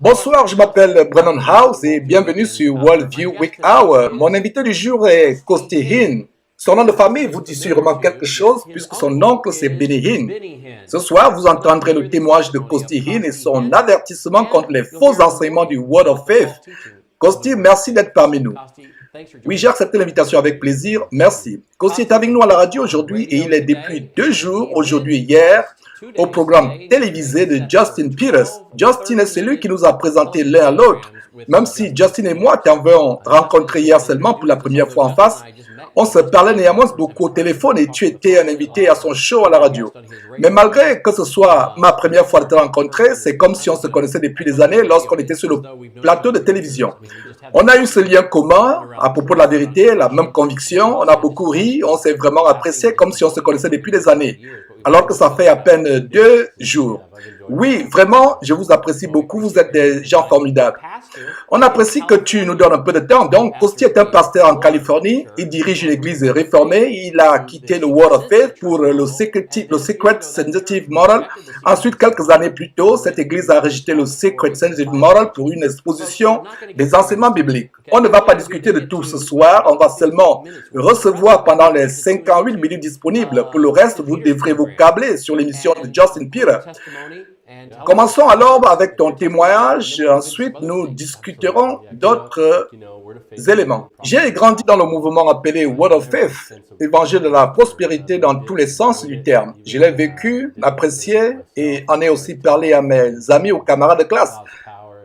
Bonsoir, je m'appelle Brennan House et bienvenue sur Worldview Week Hour. Mon invité du jour est Costi Hinn. Son nom de famille vous dit sûrement quelque chose puisque son oncle c'est Benny Hinn. Ce soir, vous entendrez le témoignage de Costi Hinn et son avertissement contre les faux enseignements du Word of Faith. Costi, merci d'être parmi nous. Oui, j'ai accepté l'invitation avec plaisir, merci. Costi est avec nous à la radio aujourd'hui et il est depuis 2 jours, aujourd'hui et hier, au programme télévisé de Justin Peters. Justin est celui qui nous a présenté l'un à l'autre. Même si Justin et moi t'avons rencontré hier seulement pour la première fois en face, on se parlait néanmoins beaucoup au téléphone et tu étais un invité à son show à la radio. Mais malgré que ce soit ma première fois de te rencontrer, c'est comme si on se connaissait depuis des années lorsqu'on était sur le plateau de télévision. On a eu ce lien commun à propos de la vérité, la même conviction, on a beaucoup ri, on s'est vraiment apprécié comme si on se connaissait depuis des années, alors que ça fait à peine 2 jours. Oui, vraiment, je vous apprécie beaucoup, vous êtes des gens formidables. On apprécie que tu nous donnes un peu de temps. Donc, Costi est un pasteur en Californie, il dirige une église réformée, il a quitté le Word of Faith pour le Secret Sensitive Model. Ensuite, quelques années plus tôt, cette église a rejeté le Secret Sensitive Model pour une exposition des enseignements bibliques. On ne va pas discuter de tout ce soir, on va seulement recevoir pendant les 58 minutes disponibles. Pour le reste, vous devrez vous câbler sur l'émission de Justin Peters. Commençons alors avec ton témoignage, ensuite nous discuterons d'autres éléments. J'ai grandi dans le mouvement appelé Word of Faith, évangile de la prospérité dans tous les sens du terme. Je l'ai vécu, apprécié et en ai aussi parlé à mes amis ou camarades de classe.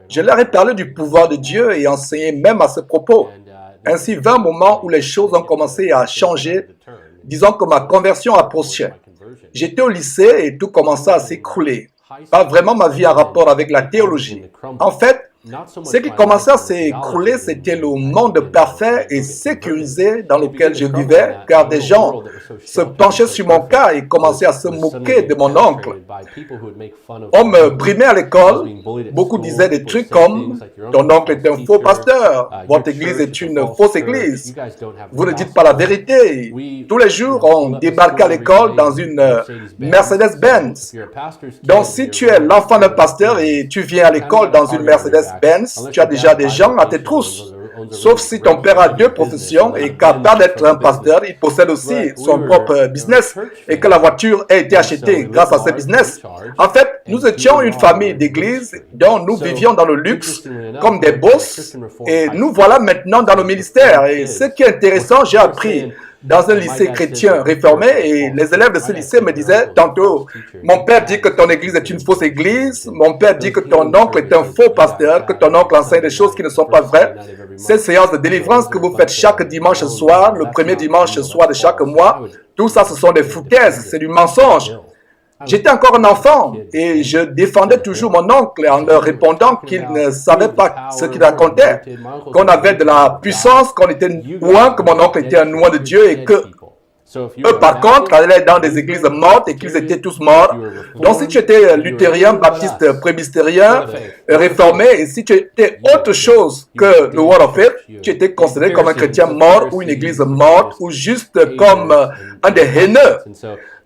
Je leur ai parlé du pouvoir de Dieu et enseigné même à ce propos. Ainsi vint un moment où les choses ont commencé à changer, disons que ma conversion approchait. J'étais au lycée et tout commença à s'écrouler. Pas vraiment ma vie en rapport avec la théologie. En fait, ce qui commençait à s'écrouler, c'était le monde parfait et sécurisé dans lequel je vivais, car des gens se penchaient sur mon cas et commençaient à se moquer de mon oncle. On me brimait à l'école. Beaucoup disaient des trucs comme « Ton oncle est un faux pasteur. Votre église est une fausse église. Vous ne dites pas la vérité. » Tous les jours, on débarquait à l'école dans une Mercedes-Benz. Donc, si tu es l'enfant d'un pasteur et tu viens à l'école dans une Mercedes-Benz, tu as déjà des gens à tes trousses. Sauf si ton père a 2 professions et qu'à part d'être un pasteur, il possède aussi son propre business et que la voiture a été achetée grâce à ce business. En fait, nous étions une famille d'église dont nous vivions dans le luxe comme des boss et nous voilà maintenant dans le ministère. Et ce qui est intéressant, j'ai appris dans un lycée chrétien réformé et les élèves de ce lycée me disaient tantôt « Mon père dit que ton église est une fausse église, mon père dit que ton oncle est un faux pasteur, que ton oncle enseigne des choses qui ne sont pas vraies. » Ces séances de délivrance que vous faites chaque dimanche soir, le premier dimanche soir de chaque mois, tout ça ce sont des foutaises, c'est du mensonge. J'étais encore un enfant et je défendais toujours mon oncle en leur répondant qu'il ne savait pas ce qu'il racontait, qu'on avait de la puissance, qu'on était loin, que mon oncle était un loin de Dieu et que eux, par contre, allaient dans des églises mortes et qu'ils étaient tous morts. Donc, si tu étais luthérien, baptiste, presbytérien, réformé, et si tu étais autre chose que le Word of Faith, tu étais considéré comme un chrétien mort ou une église morte ou juste comme un des haineux.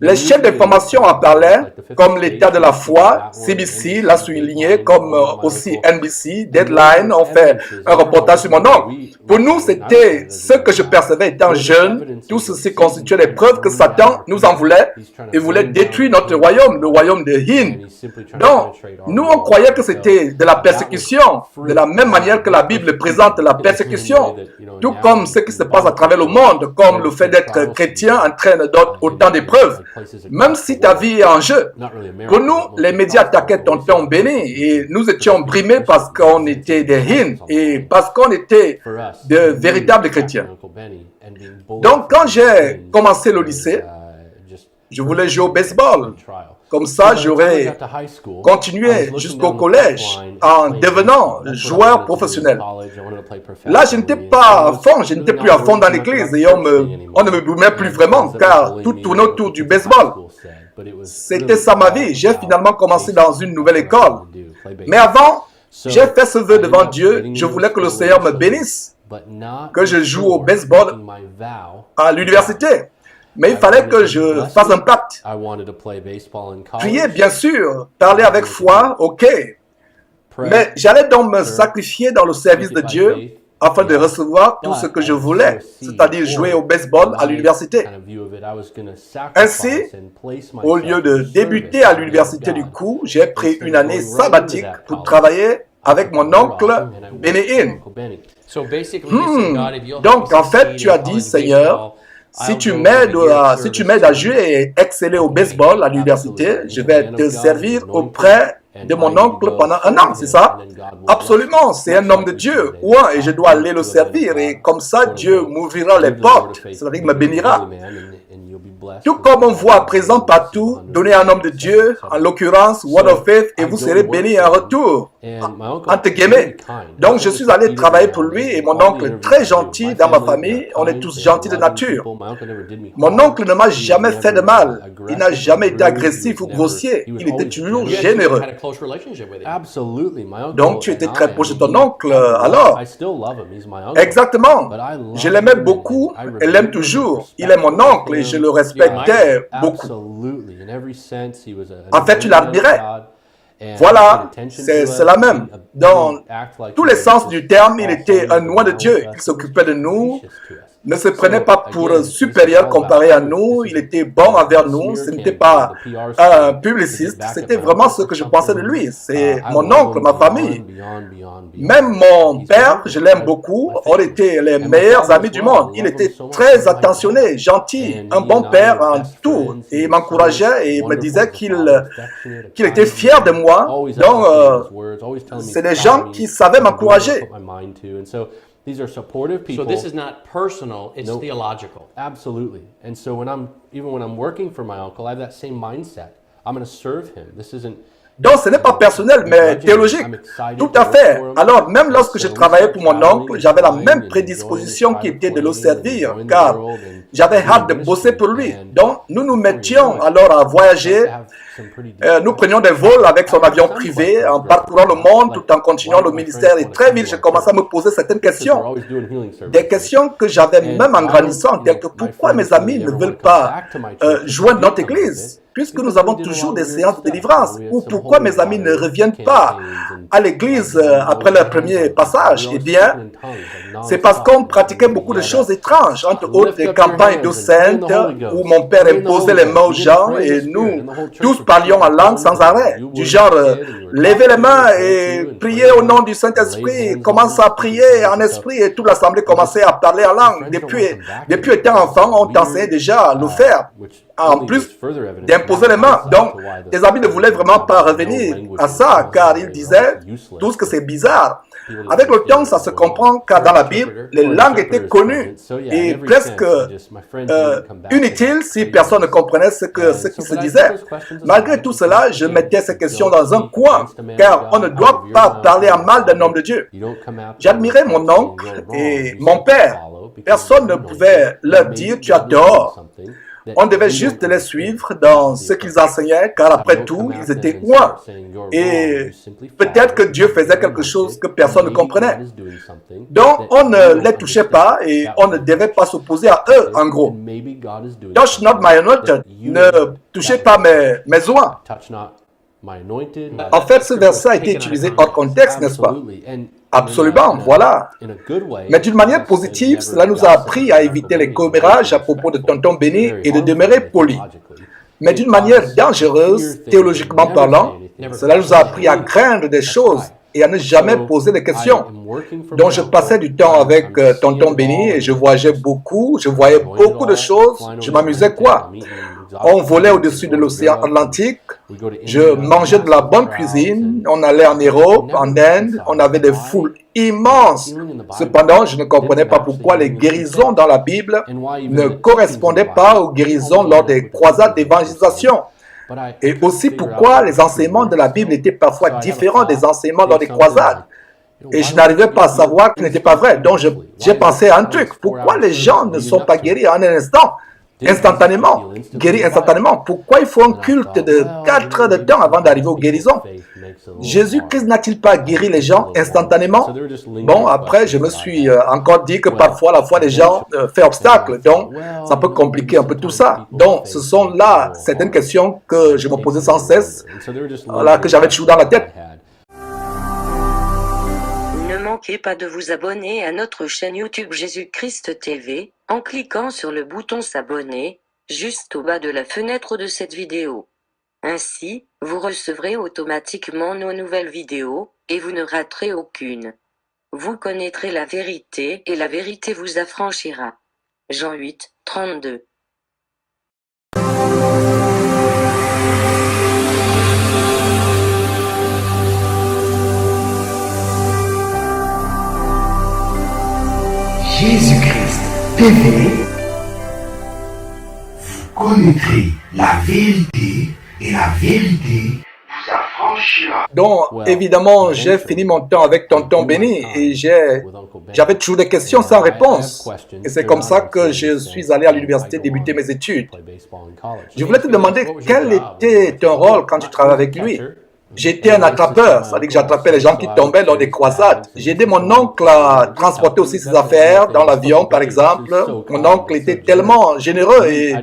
Les chaînes d'information en parlaient, comme l'État de la foi, CBC l'a souligné, comme aussi NBC, Deadline ont fait un reportage sur mon oncle. Pour nous, c'était ce que je percevais étant jeune. Tout ceci constituait les preuves que Satan nous en voulait et voulait détruire notre royaume, le royaume de Hinn. Donc, nous, on croyait que c'était de la persécution, de la même manière que la Bible présente la persécution, tout comme ce qui se passe à travers le monde, comme le fait d'être chrétien entraîne autant d'épreuves. Même si ta vie est en jeu. Pour nous, les médias attaquaient tonton Benny et nous étions brimés parce qu'on était des Hinn et parce qu'on était de véritables chrétiens. Donc, quand j'ai commencé le lycée, je voulais jouer au baseball. Comme ça, j'aurais continué jusqu'au collège en devenant joueur professionnel. Là, je n'étais pas à fond, je n'étais plus à fond dans l'église et on ne me boumait plus vraiment car tout tournait autour du baseball. C'était ça ma vie. J'ai finalement commencé dans une nouvelle école. Mais avant, j'ai fait ce vœu devant Dieu. Je voulais que le Seigneur me bénisse, que je joue au baseball à l'université. Mais il fallait que je fasse un pacte. Prier, bien sûr. Parler avec foi, ok. Mais j'allais donc me sacrifier dans le service de Dieu afin de recevoir tout ce que je voulais, c'est-à-dire jouer au baseball à l'université. Ainsi, au lieu de débuter à l'université du coup, j'ai pris une année sabbatique pour travailler avec mon oncle Benny. Donc, en fait, tu as dit, Seigneur, si tu m'aides à jouer et exceller au baseball à l'université, je vais te servir auprès de mon oncle pendant un an, c'est ça? Absolument, c'est un homme de Dieu, et je dois aller le servir, et comme ça, Dieu m'ouvrira les portes, c'est-à-dire me bénira. Tout comme on voit à présent partout, donnez à un homme de Dieu, en l'occurrence Word of Faith, et vous serez bénis en retour, entre guillemets. Donc je suis allé travailler pour lui, et mon oncle est très gentil dans ma famille, on est tous gentils de nature. Mon oncle ne m'a jamais fait de mal, il n'a jamais été agressif ou grossier, il était toujours généreux. Donc tu étais très proche de ton oncle, alors? Exactement, je l'aimais beaucoup, et l'aime toujours, il est mon oncle, et je le respectais beaucoup. En fait, tu l'admirais. Voilà, c'est cela même. Dans tous les sens du terme, il était un oint de Dieu. Il s'occupait de nous, ne se prenait pas pour supérieur comparé à nous, il était bon envers nous, ce n'était pas un publiciste, c'était vraiment ce que je pensais de lui. C'est mon oncle, ma famille. Même mon père, je l'aime beaucoup, on était les meilleurs amis du monde. Il était très attentionné, gentil, un bon père en tout. Et il m'encourageait et il me disait qu'il était fier de moi. Donc, c'est des gens qui savaient m'encourager. These are supportive people. So this is not personal, it's theological. Absolutely. And so even when I'm working for my uncle, I have that same mindset. I'm going to serve him. This isn't Donc, ce n'est pas personnel, mais théologique. Tout à fait. Alors, même lorsque je travaillais pour mon oncle, j'avais la même prédisposition qui était de le servir, car j'avais hâte de bosser pour lui. Donc, nous nous mettions alors à voyager. Nous prenions des vols avec son avion privé en parcourant le monde tout en continuant le ministère. Et très vite, j'ai commencé à me poser certaines questions. Des questions que j'avais même en grandissant, telles que pourquoi mes amis ne veulent pas joindre notre église, puisque nous avons toujours des séances de délivrance, ou pourquoi mes amis ne reviennent pas à l'église après leur premier passage. Eh bien, c'est parce qu'on pratiquait beaucoup de choses étranges, entre autres des campagnes de saintes où mon père imposait les mains aux gens et nous tous parlions en langue sans arrêt, du genre levez les mains et priez au nom du Saint-Esprit, commence à prier en esprit et toute l'assemblée commençait à parler en langue. Depuis étant enfant, on t'enseignait déjà à le faire, en plus d'imposer les mains. Donc, tes amis ne voulaient vraiment pas revenir à ça, car ils disaient tous que c'est bizarre. Avec le temps, ça se comprend car dans la Bible, les langues étaient connues et presque inutiles si personne ne comprenait ce qui se disait. Malgré tout cela, je mettais ces questions dans un coin, car on ne doit pas parler en mal d'un homme de Dieu. J'admirais mon oncle et mon père. Personne ne pouvait leur dire « tu as tort ». On devait juste les suivre dans ce qu'ils enseignaient, car après tout, ils étaient loin. Et peut-être que Dieu faisait quelque chose que personne ne comprenait. Donc, on ne les touchait pas et on ne devait pas s'opposer à eux, en gros. Touch not my anointed, ne touchez pas mes oints. En fait, ce verset a été utilisé hors contexte, n'est-ce pas? Absolument, voilà. Mais d'une manière positive, cela nous a appris à éviter les commérages à propos de tonton Benny et de demeurer poli. Mais d'une manière dangereuse, théologiquement parlant, cela nous a appris à craindre des choses et à ne jamais poser de questions. Donc je passais du temps avec tonton Benny et je voyageais beaucoup, je voyais beaucoup de choses, je m'amusais quoi. On volait au-dessus de l'océan Atlantique, je mangeais de la bonne cuisine, on allait en Europe, en Inde, on avait des foules immenses. Cependant, je ne comprenais pas pourquoi les guérisons dans la Bible ne correspondaient pas aux guérisons lors des croisades d'évangélisation. Et aussi pourquoi les enseignements de la Bible étaient parfois différents des enseignements dans les croisades. Et je n'arrivais pas à savoir qu'ils n'étaient pas vrais. Donc j'ai pensé à un truc. Pourquoi les gens ne sont pas guéris en un instant? Instantanément, guéri instantanément. Pourquoi il faut un culte de 4 heures de temps avant d'arriver aux guérisons? Jésus-Christ n'a-t-il pas guéri les gens instantanément? Bon, après, je me suis encore dit que parfois la foi des gens fait obstacle, donc ça peut compliquer un peu tout ça. Donc, ce sont là certaines questions que je me posais sans cesse, que j'avais toujours dans la tête. manquez pas de vous abonner à notre chaîne YouTube Jésus-Christ TV, en cliquant sur le bouton s'abonner, juste au bas de la fenêtre de cette vidéo. Ainsi, vous recevrez automatiquement nos nouvelles vidéos, et vous ne raterez aucune. Vous connaîtrez la vérité et la vérité vous affranchira. Jean 8, 32. Jésus-Christ TV, vous connaîtrez la vérité et la vérité vous affranchira. Donc, évidemment, j'ai fini mon temps avec Tonton Benny et j'avais toujours des questions sans réponse. Et c'est comme ça que je suis allé à l'université débuter mes études. Je voulais te demander quel était ton rôle quand tu travaillais avec lui. J'étais un attrapeur, c'est-à-dire que j'attrapais les gens qui tombaient lors des croisades. J'ai aidé mon oncle à transporter aussi ses affaires dans l'avion, par exemple. Mon oncle était tellement généreux et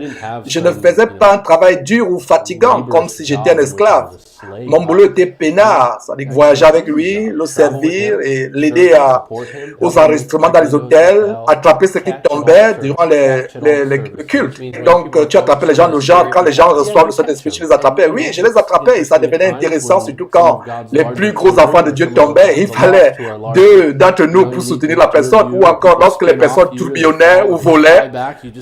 je ne faisais pas un travail dur ou fatigant comme si j'étais un esclave. Mon boulot était peinard, c'est-à-dire que voyager avec lui, le servir et l'aider aux enregistrements dans les hôtels, attraper ceux qui tombaient durant les cultes. Donc, tu attrapais les gens, quand les gens reçoivent le Saint-Esprit, tu les attrapais. Oui, je les attrapais et ça devenait intéressant, surtout quand les plus gros enfants de Dieu tombaient. Il fallait deux d'entre nous pour soutenir la personne, ou encore lorsque les personnes tourbillonnaient ou volaient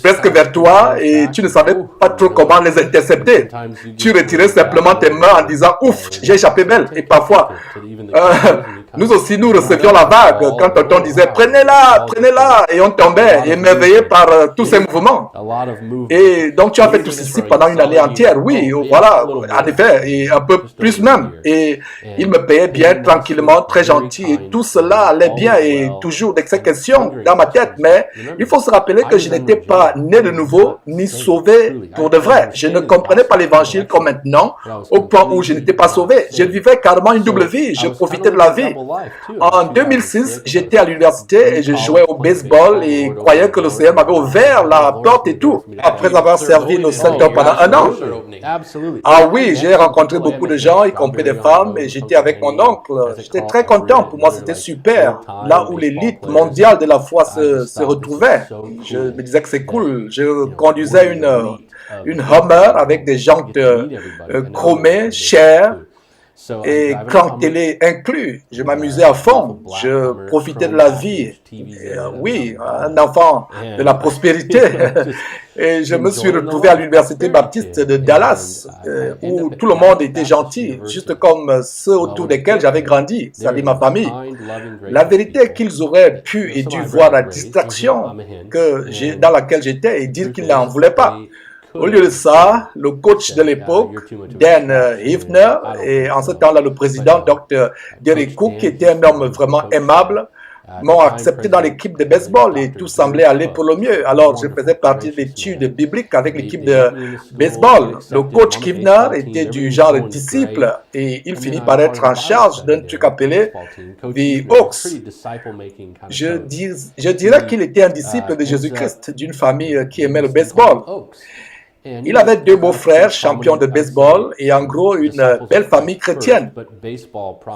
presque vers toi et tu ne savais pas trop comment les intercepter. Tu retirais simplement tes mains en disant ouf, j'ai échappé belle. Et parfois, nous aussi, nous recevions la vague quand tonton disait prenez-la, prenez-la. Et on tombait, émerveillé par tous ces mouvements. Et donc, tu as fait tout ceci pendant une année entière. Oui, voilà, en effet, et un peu plus même. Et il me payait bien, tranquillement, très gentil. Et tout cela allait bien et toujours d'excellentes questions dans ma tête. Mais il faut se rappeler que je n'étais pas né de nouveau, ni sauvé pour de vrai. Je ne comprenais pas l'évangile comme maintenant, au point où je n'étais pas sauvé. Je vivais carrément une double vie. Je profitais de la vie. En 2006, j'étais à l'université et je jouais au baseball et croyais que le Seigneur m'avait ouvert la porte et tout. Après avoir servi le Seigneur pendant un an. Ah oui, j'ai rencontré beaucoup de gens, y compris des femmes, et j'étais avec mon oncle. J'étais très content. Pour moi, c'était super. Là où l'élite mondiale de la foi se retrouvait. Je me disais que c'est cool. Je conduisais une Hummer avec des jantes chromées, chères, et cran télé inclus. Je m'amusais à fond. Je profitais de la vie. Oui, un enfant de la prospérité. Et je me suis retrouvé à l'université baptiste de Dallas, où tout le monde était gentil, juste comme ceux autour desquels j'avais grandi, c'est-à-dire ma famille. La vérité est qu'ils auraient pu et dû voir la distraction dans laquelle j'étais et dire qu'ils n'en voulaient pas. Au lieu de ça, le coach de l'époque, Dan Hifner, et en ce temps-là le président, Dr. Derek Cook, qui était un homme vraiment aimable, m'ont accepté dans l'équipe de baseball et tout semblait aller pour le mieux. Alors, je faisais partie de l'étude biblique avec l'équipe de baseball. Le coach Hifner était du genre disciple et il finit par être en charge d'un truc appelé The Hawks. Je dirais qu'il était un disciple de Jésus-Christ, d'une famille qui aimait le baseball. Il avait deux beaux-frères champions de baseball et en gros une belle famille chrétienne.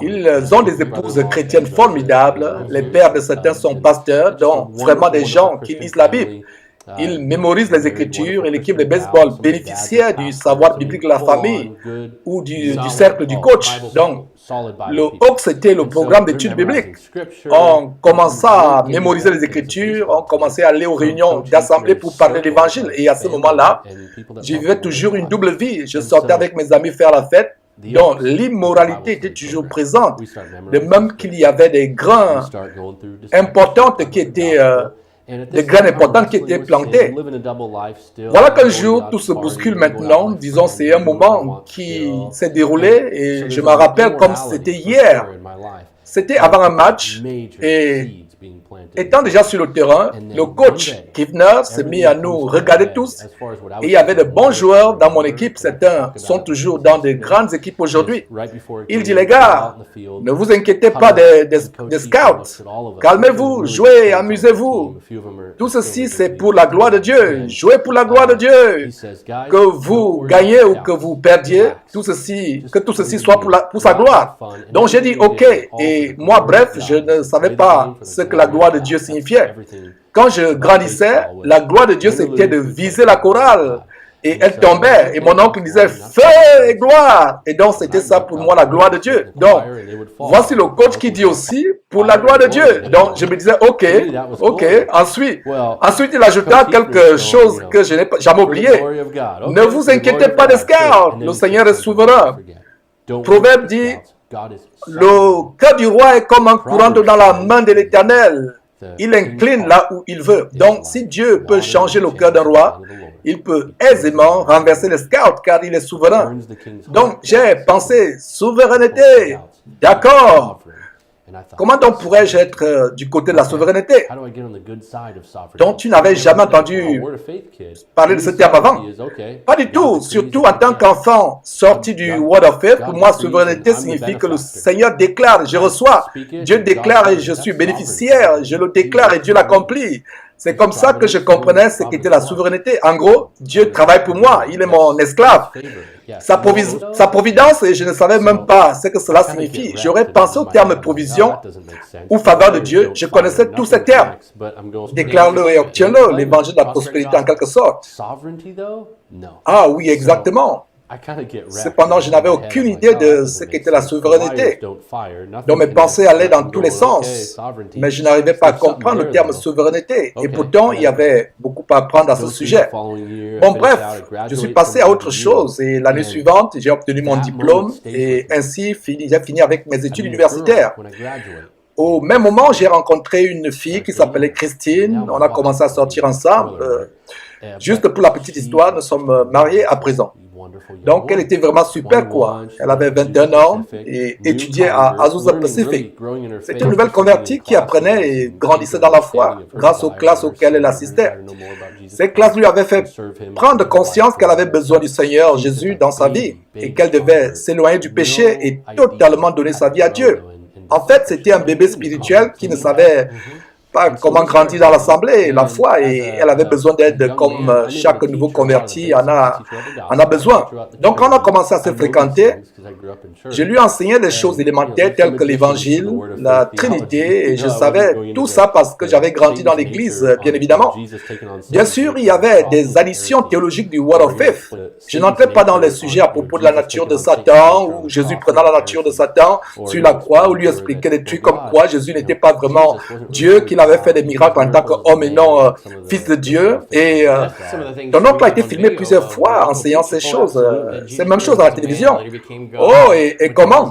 Ils ont des épouses chrétiennes formidables. Les pères de certains sont pasteurs, donc vraiment des gens qui lisent la Bible. Ils mémorisent les Écritures et l'équipe de baseball bénéficiait du savoir biblique de la famille ou du cercle du coach. Donc, le Hawks, c'était le programme d'études bibliques. On commençait à mémoriser les Écritures, on commençait à aller aux réunions d'assemblée pour parler de l'Évangile. Et à ce moment-là, je vivais toujours une double vie. Je sortais avec mes amis faire la fête, dont l'immoralité était toujours présente. De même qu'il y avait des grains importants qui étaient... des graines importantes qui étaient plantées. Voilà qu'un jour, tout se bouscule maintenant. Disons, c'est un moment qui s'est déroulé et je me rappelle comme si c'était hier. C'était avant un match et Étant déjà sur le terrain, le coach Kivner s'est mis à nous regarder tous. Et il y avait de bons joueurs dans mon équipe. Certains sont toujours dans de grandes équipes aujourd'hui. Il dit, les gars, ne vous inquiétez pas des scouts. Calmez-vous, jouez, amusez-vous. Tout ceci, c'est pour la gloire de Dieu. Jouez pour la gloire de Dieu. Que vous gagnez ou que vous perdiez, que tout ceci soit pour sa gloire. Donc j'ai dit, ok. Et moi, bref, je ne savais pas ce que la gloire de Dieu signifiait. Quand je grandissais, la gloire de Dieu, c'était de viser la chorale. Et elle tombait. Et mon oncle disait, feu et gloire. Et donc, c'était ça pour moi, la gloire de Dieu. Donc, voici le coach qui dit aussi, pour la gloire de Dieu. Donc, je me disais, ok. Ensuite, il ajouta quelque chose que je n'ai jamais oublié. Ne vous inquiétez pas des scouts. Le Seigneur est souverain. Proverbe dit, le cœur du roi est comme un courant dans la main de l'Éternel. Il incline là où il veut. Donc, si Dieu peut changer le cœur d'un roi, il peut aisément renverser les scouts car il est souverain. Donc, j'ai pensé, souveraineté, d'accord. Comment donc pourrais-je être du côté de la souveraineté? Donc, tu n'avais jamais entendu parler de ce terme avant? Pas du tout. Surtout en tant qu'enfant sorti du Word of Faith, pour moi, souveraineté signifie que le Seigneur déclare, je reçois. Dieu déclare et je suis bénéficiaire. Je le déclare et Dieu l'accomplit. C'est comme ça que je comprenais ce qu'était la souveraineté. En gros, Dieu travaille pour moi. Il est mon esclave. Sa providence, et je ne savais même pas ce que cela signifie. J'aurais pensé au terme provision ou faveur de Dieu. Je connaissais tous ces termes. Déclare-le et obtiens-le, l'évangile de la prospérité en quelque sorte. Ah oui, exactement. Cependant, je n'avais aucune idée de ce qu'était la souveraineté. Donc mes pensées allaient dans tous les sens, mais je n'arrivais pas à comprendre le terme souveraineté. Et pourtant, il y avait beaucoup à apprendre à ce sujet. Bon, bref, je suis passé à autre chose et l'année suivante, j'ai obtenu mon diplôme et ainsi, j'ai fini avec mes études universitaires. Au même moment, j'ai rencontré une fille qui s'appelait Christine. On a commencé à sortir ensemble. Juste pour la petite histoire, nous sommes mariés à présent. Donc, elle était vraiment super, quoi. Elle avait 21 ans et étudiait à Azusa Pacific. C'était une nouvelle convertie qui apprenait et grandissait dans la foi grâce aux classes auxquelles elle assistait. Ces classes lui avaient fait prendre conscience qu'elle avait besoin du Seigneur Jésus dans sa vie et qu'elle devait s'éloigner du péché et totalement donner sa vie à Dieu. En fait, c'était un bébé spirituel qui ne savait pas comment grandir dans l'assemblée, la foi, et elle avait besoin d'aide comme chaque nouveau converti en a besoin. Donc, quand on a commencé à se fréquenter, je lui enseignais des choses élémentaires telles que l'évangile, la Trinité, et je savais tout ça parce que j'avais grandi dans l'église, bien évidemment. Bien sûr, il y avait des additions théologiques du Word of Faith. Je n'entrais pas dans les sujets à propos de la nature de Satan, ou Jésus prenant la nature de Satan sur la croix, ou lui expliquait des trucs comme quoi Jésus n'était pas vraiment Dieu, qu'il avait fait des miracles en tant qu'homme et non fils de Dieu. Et ton oncle a été filmé plusieurs fois enseignant ces choses. C'est la même chose à la télévision. Oh, et comment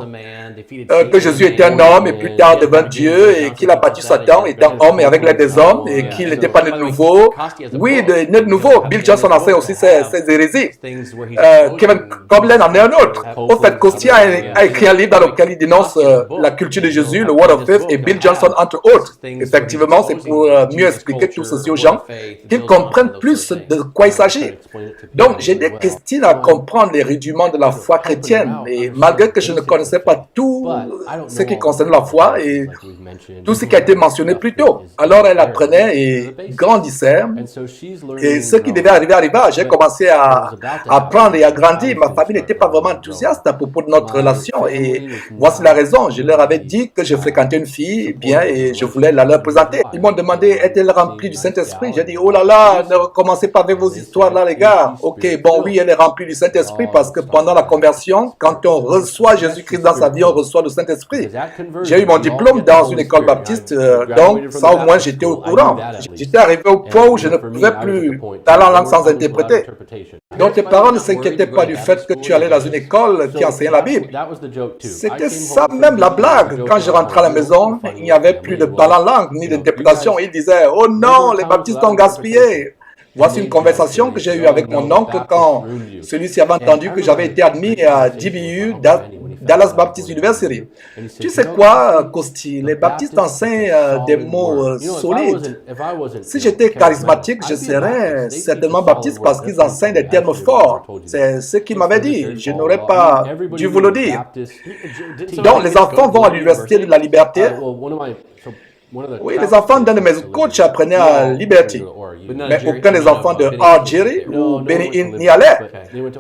que Jésus était un homme et plus tard devint Dieu et qu'il a battu Satan étant homme et avec l'aide des hommes et qu'il n'était pas né de nouveau. Oui, né de nouveau. Bill Johnson enseigne aussi ces hérésies. Kevin Copeland en est un autre. Au fait, Costia a écrit un livre dans lequel il dénonce la culture de Jésus, le Word of Faith et Bill Johnson entre autres. Effectivement, c'est pour mieux expliquer tout ceci aux gens, qu'ils comprennent plus de quoi il s'agit. Donc, j'ai aidé Christine à comprendre les rudiments de la foi chrétienne, et malgré que je ne connaissais pas tout ce qui concerne la foi et tout ce qui a été mentionné plus tôt. Alors, elle apprenait et grandissait, et ce qui devait arriver arriva. J'ai commencé à apprendre et à grandir. Ma famille n'était pas vraiment enthousiaste à propos de notre relation, et voici la raison. Je leur avais dit que je fréquentais une fille bien et je voulais la leur présenter. Ils m'ont demandé, est-elle remplie du Saint-Esprit? J'ai dit, oh là là, ne recommencez pas avec vos histoires là, les gars. Ok, bon, oui, elle est remplie du Saint-Esprit parce que pendant la conversion, quand on reçoit Jésus-Christ dans sa vie, on reçoit le Saint-Esprit. J'ai eu mon diplôme dans une école baptiste, donc ça au moins j'étais au courant. J'étais arrivé au point où je ne pouvais plus parler en langue sans interpréter. Donc tes parents ne s'inquiétaient pas du fait que tu allais dans une école qui enseignait la Bible. C'était ça même la blague. Quand je rentrais à la maison, il n'y avait plus de parler en langue ni d'interprétation. Ils disaient, oh non, les baptistes ont gaspillé. Voici une conversation que j'ai eue avec mon oncle quand celui-ci avait entendu que j'avais été admis à DBU Dallas Baptist University. Tu sais quoi, Costi, les baptistes enseignent des mots solides. Si j'étais charismatique, je serais certainement baptiste parce qu'ils enseignent des termes forts. C'est ce qu'il m'avait dit. Je n'aurais pas dû vous le dire. Donc, les enfants vont à l'Université de la Liberté. Oui, les enfants d'un de mes coachs apprenaient à Liberty. Mais aucun des enfants de Algerie ou Benny Hinn n'y allait.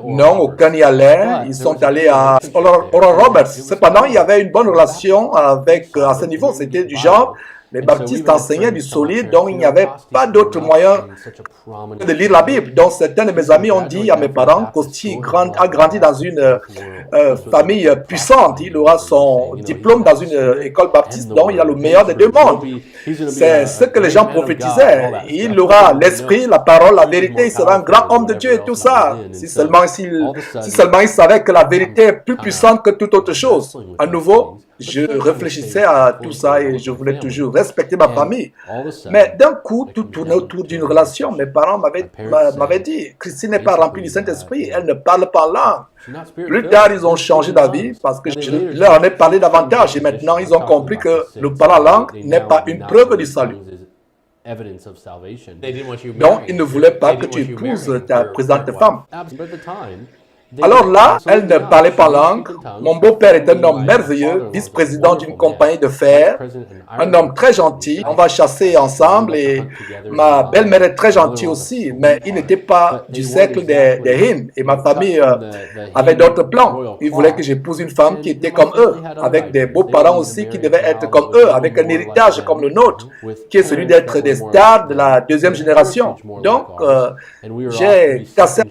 Non, aucun n'y allait. Ils sont allés à Oral Roberts. Cependant, il y avait une bonne relation avec, à ce niveau. C'était du genre, les baptistes enseignaient du solide, donc il n'y avait pas d'autre moyen de lire la Bible. Donc certains de mes amis ont dit à mes parents, Costi a grandi dans une famille puissante. Il aura son diplôme dans une école baptiste, donc il a le meilleur des deux mondes. C'est ce que les gens prophétisaient. Il aura l'esprit, la parole, la vérité, il sera un grand homme de Dieu et tout ça. Si seulement il savait que la vérité est plus puissante que toute autre chose. À nouveau, je réfléchissais à tout ça et je voulais toujours respecter ma famille. Mais d'un coup, tout tournait autour d'une relation. Mes parents m'avaient dit, Christine n'est pas remplie du Saint-Esprit, elle ne parle pas en langue. Plus tard, ils ont changé d'avis parce que je leur en ai parlé davantage et maintenant, ils ont compris que le parler en langue n'est pas une preuve du salut. Donc, ils ne voulaient pas que tu épouses ta présente femme. Alors là, elle ne parlait pas langue. Mon beau-père est un homme merveilleux, vice-président d'une compagnie de fer, un homme très gentil. On va chasser ensemble et ma belle-mère est très gentille aussi, mais il n'était pas du cercle des Hinn et ma famille avait d'autres plans. Ils voulaient que j'épouse une femme qui était comme eux, avec des beaux-parents aussi qui devaient être comme eux, avec un héritage comme le nôtre, qui est celui d'être des stars de la deuxième génération. Donc, j'ai cassé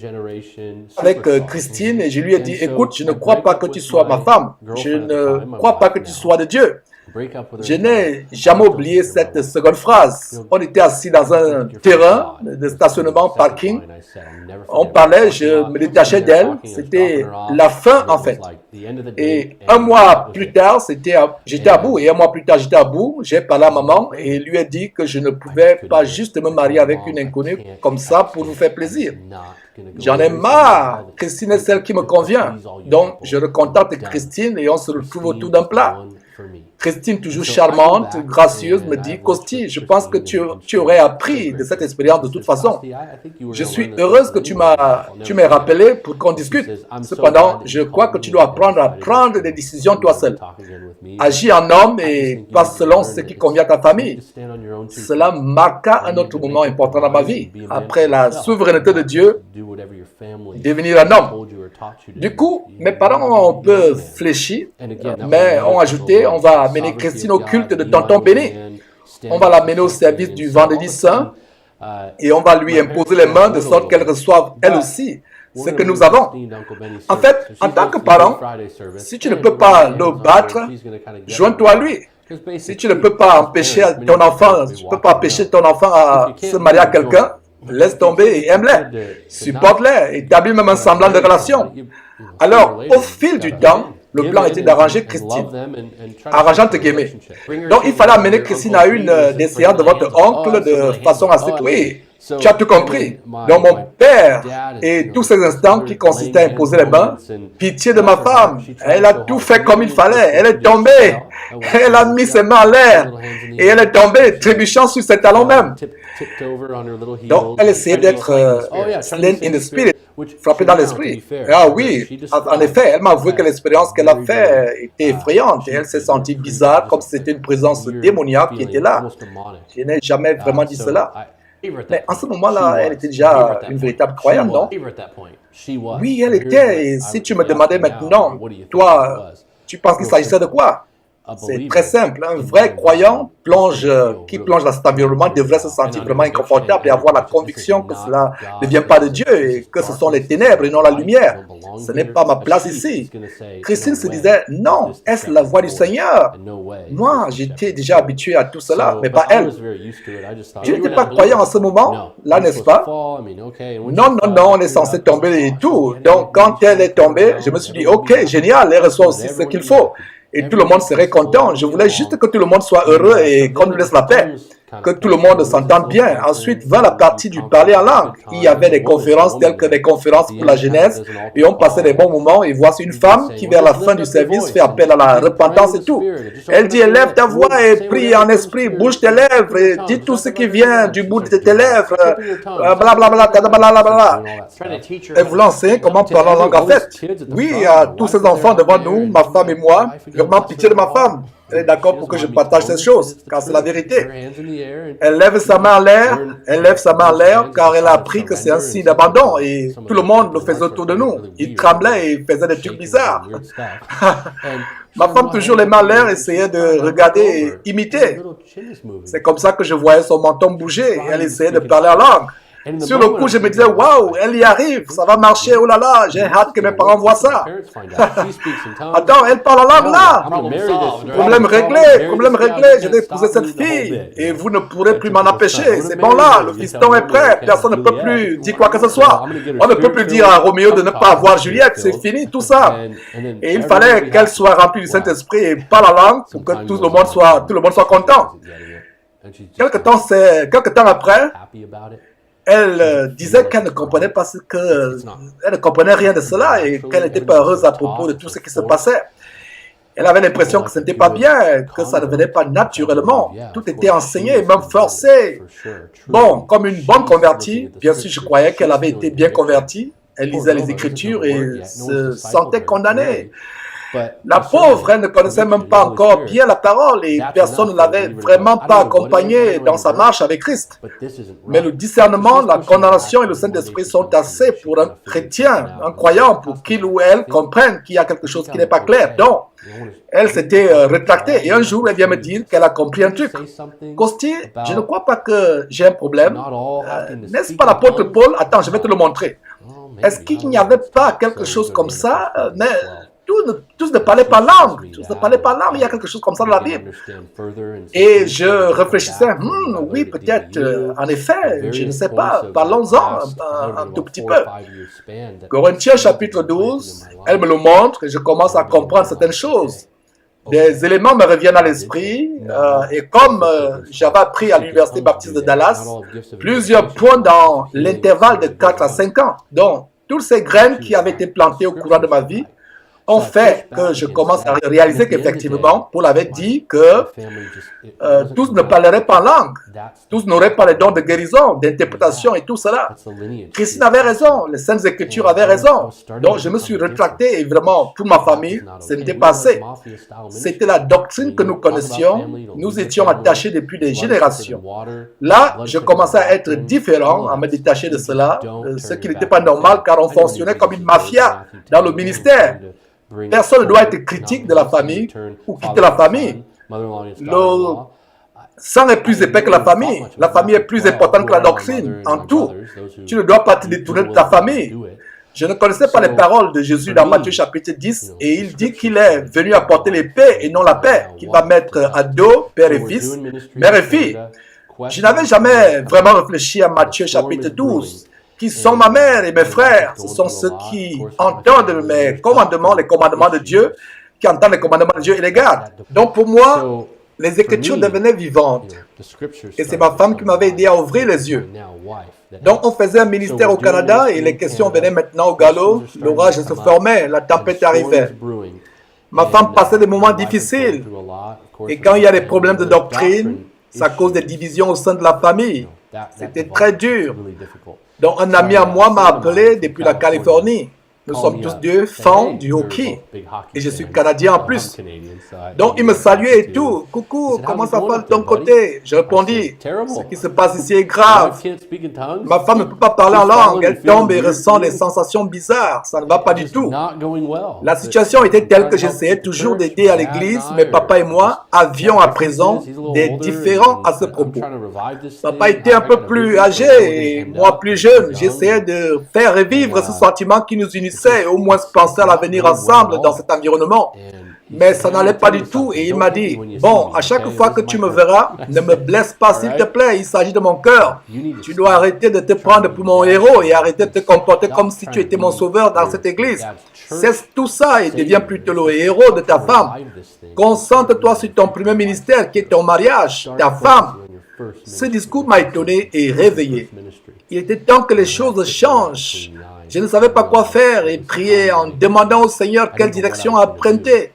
avec Christine et je lui ai dit, écoute, je ne crois pas que tu sois ma femme. Je ne crois pas que tu sois de Dieu. Je n'ai jamais oublié cette seconde phrase. On était assis dans un terrain de stationnement, parking. On parlait, je me détachais d'elle. C'était la fin en fait. Et un mois plus tard, j'étais à bout. Et un mois plus tard, j'étais à bout. J'ai parlé à maman et lui ai dit que je ne pouvais pas juste me marier avec une inconnue comme ça pour vous faire plaisir. J'en ai marre. Christine est celle qui me convient. Donc, je recontacte Christine et on se retrouve autour d'un plat. Christine, toujours charmante, gracieuse, me dit, Costi, je pense que tu aurais appris de cette expérience de toute façon. Je suis heureuse que tu m'aies rappelé pour qu'on discute. Cependant, je crois que tu dois apprendre à prendre des décisions toi seul. Agis en homme et pas selon ce qui convient à ta famille. Cela marqua un autre moment important dans ma vie. Après la souveraineté de Dieu, devenir un homme. Du coup, mes parents ont un peu fléchi, mais ont ajouté, on va amener Christine au culte de tonton Benny. On va l'amener au service du vendredi saint et on va lui imposer les mains de sorte qu'elle reçoive elle aussi ce que nous avons. En fait, en tant que parent, si tu ne peux pas le battre, joins-toi à lui. Si tu ne peux pas empêcher ton enfant, à se marier à quelqu'un, laisse tomber et aime-les. Supporte-les, établis même un semblant de relation. Alors, au fil du temps, le plan était d'arranger Christine, arrangeant entre guillemets. Donc, il fallait amener Christine à une des séances de votre oncle de façon assez... Oui, tu as tout compris. Donc, mon père et tous ces instants qui consistaient à imposer les mains, pitié de ma femme, elle a tout fait comme il fallait. Elle est tombée, elle a mis ses mains en l'air et elle est tombée, trébuchant sur ses talons même. Donc, elle essayait d'être slain in the spirit, frappée dans l'esprit. Ah oui, en effet, elle m'a avoué que l'expérience qu'elle a faite était effrayante et elle s'est sentie bizarre, comme si c'était une présence démoniaque qui était là. Je n'ai jamais vraiment dit cela. Mais en ce moment-là, elle était déjà une véritable croyante, non? Oui, elle était. Et si tu me demandais maintenant, toi, tu penses qu'il s'agissait de quoi? C'est très simple. Un vrai croyant qui plonge dans cet environnement devrait se sentir vraiment inconfortable et avoir la conviction que cela ne vient pas de Dieu et que ce sont les ténèbres et non la lumière. Ce n'est pas ma place ici. Christine se disait, non, est-ce la voix du Seigneur? Moi, j'étais déjà habitué à tout cela, mais pas elle. Je n'étais pas croyant en ce moment, là, n'est-ce pas? Non, on est censé tomber et tout. Donc, quand elle est tombée, je me suis dit, ok, génial, elle reçoit aussi ce qu'il faut. Et tout le monde serait content. Je voulais juste que tout le monde soit heureux et qu'on nous laisse la paix. que tout le monde s'entende bien. Ensuite va la partie du parler en langue. Il y avait des conférences telles que des conférences pour la jeunesse et on passait des bons moments et voici une femme qui vers la fin du service fait appel à la repentance et tout. Elle dit élève ta voix et prie en esprit, bouge tes lèvres et dis tout ce qui vient du bout de tes lèvres, blablabla, blablabla. Elle voulait enseigner comment parler en langue en fait. Oui, à tous ces enfants devant nous, ma femme et moi, vraiment pitié de ma femme. Elle est d'accord pour que je partage ces choses, car c'est la vérité. Elle lève sa main en l'air, car elle a appris que c'est un signe d'abandon, et tout le monde le faisait autour de nous. Il tremblait et faisait des trucs bizarres. Ma femme, toujours les mains en l'air, essayait de regarder et imiter. C'est comme ça que je voyais son menton bouger, et elle essayait de parler en langue. Sur le coup, je me disais, waouh, elle y arrive, ça va marcher, oh là là, j'ai hâte que mes parents voient ça. Attends, elle parle en langue là. Problème réglé, je vais épouser cette fille et vous ne pourrez plus m'en empêcher. C'est bon là, le fiston est prêt, personne ne peut plus dire quoi que ce soit. On ne peut plus dire à Roméo de ne pas avoir Juliette, c'est fini tout ça. Et il fallait qu'elle soit remplie du Saint-Esprit et parle en langue pour que tout le monde soit content. Quelque temps après, elle disait qu'elle ne comprenait pas elle ne comprenait rien de cela et qu'elle n'était pas heureuse à propos de tout ce qui se passait. Elle avait l'impression que ce n'était pas bien, que ça ne venait pas naturellement. Tout était enseigné et même forcé. Bon, comme une bonne convertie, bien sûr, je croyais qu'elle avait été bien convertie. Elle lisait les Écritures et se sentait condamnée. La pauvre, elle ne connaissait même pas encore bien la parole et personne ne l'avait vraiment pas accompagnée dans sa marche avec Christ. Mais le discernement, la condamnation et le Saint-Esprit sont assez pour un chrétien, un croyant, pour qu'il ou elle comprenne qu'il y a quelque chose qui n'est pas clair. Donc, elle s'était rétractée et un jour, elle vient me dire qu'elle a compris un truc. Costi, je ne crois pas que j'ai un problème. N'est-ce pas l'apôtre Paul? Attends, je vais te le montrer. Est-ce qu'il n'y avait pas quelque chose comme ça? Mais tous ne parlaient pas langue. Il y a quelque chose comme ça dans la Bible. Et je réfléchissais, oui, peut-être, en effet, je ne sais pas, parlons-en un tout petit peu. Corinthiens chapitre 12, elle me le montre et je commence à comprendre certaines choses. Des éléments me reviennent à l'esprit et comme j'avais appris à l'Université baptiste de Dallas, plusieurs points dans l'intervalle de 4 à 5 ans. Donc, toutes ces graines qui avaient été plantées au courant de ma vie ont fait que je commence à réaliser qu'effectivement, Paul avait dit que tous ne parleraient pas en langue, tous n'auraient pas les dons de guérison, d'interprétation et tout cela. Christine avait raison, les Saintes Écritures avaient raison. Donc je me suis rétracté et vraiment, pour ma famille, ce n'était pas assez. C'était la doctrine que nous connaissions, nous étions attachés depuis des générations. Là, je commençais à être différent, à me détacher de cela, ce qui n'était pas normal car on fonctionnait comme une mafia dans le ministère. Personne ne doit être critique de la famille ou quitter la famille. Le sang est plus épais que la famille. La famille est plus importante que la doctrine. En tout, tu ne dois pas te détourner de ta famille. Je ne connaissais pas les paroles de Jésus dans Matthieu chapitre 10 et il dit qu'il est venu apporter les paix et non la paix, qu'il va mettre à dos père et fils, mère et fille. Je n'avais jamais vraiment réfléchi à Matthieu chapitre 12. Qui sont ma mère et mes frères, ce sont ceux qui entendent mes commandements, les commandements de Dieu, qui entendent les commandements de Dieu et les gardent. Donc pour moi, les Écritures devenaient vivantes. Et c'est ma femme qui m'avait aidé à ouvrir les yeux. Donc on faisait un ministère au Canada et les questions venaient maintenant au galop. L'orage se formait, la tempête arrivait. Ma femme passait des moments difficiles. Et quand il y a des problèmes de doctrine, ça cause des divisions au sein de la famille. C'était très dur. Donc, un ami à moi m'a appelé depuis la Californie. Nous sommes tous deux fans du hockey. Et je suis Canadien en plus. Donc, il me saluait et tout. Coucou, comment ça va de ton côté? Je répondis, ce qui se passe ici est grave. Ma femme ne peut pas parler en langue. Elle tombe et ressent des sensations bizarres. Ça ne va pas du tout. La situation était telle que j'essayais toujours d'aider à l'église, mais papa et moi avions à présent des différends à ce propos. Papa était un peu plus âgé et moi plus jeune. J'essayais de faire revivre ce sentiment qui nous unissait et au moins penser à l'avenir ensemble dans cet environnement. Mais ça n'allait pas du tout et il m'a dit, bon, à chaque fois que tu me verras, ne me blesse pas s'il te plaît, il s'agit de mon cœur. Tu dois arrêter de te prendre pour mon héros et arrêter de te comporter comme si tu étais mon sauveur dans cette église. Cesse tout ça et deviens plutôt le héros de ta femme. Concentre-toi sur ton premier ministère qui est ton mariage, ta femme. Ce discours m'a étonné et réveillé. Il était temps que les choses changent. Je ne savais pas quoi faire et priais en demandant au Seigneur quelle direction emprunter.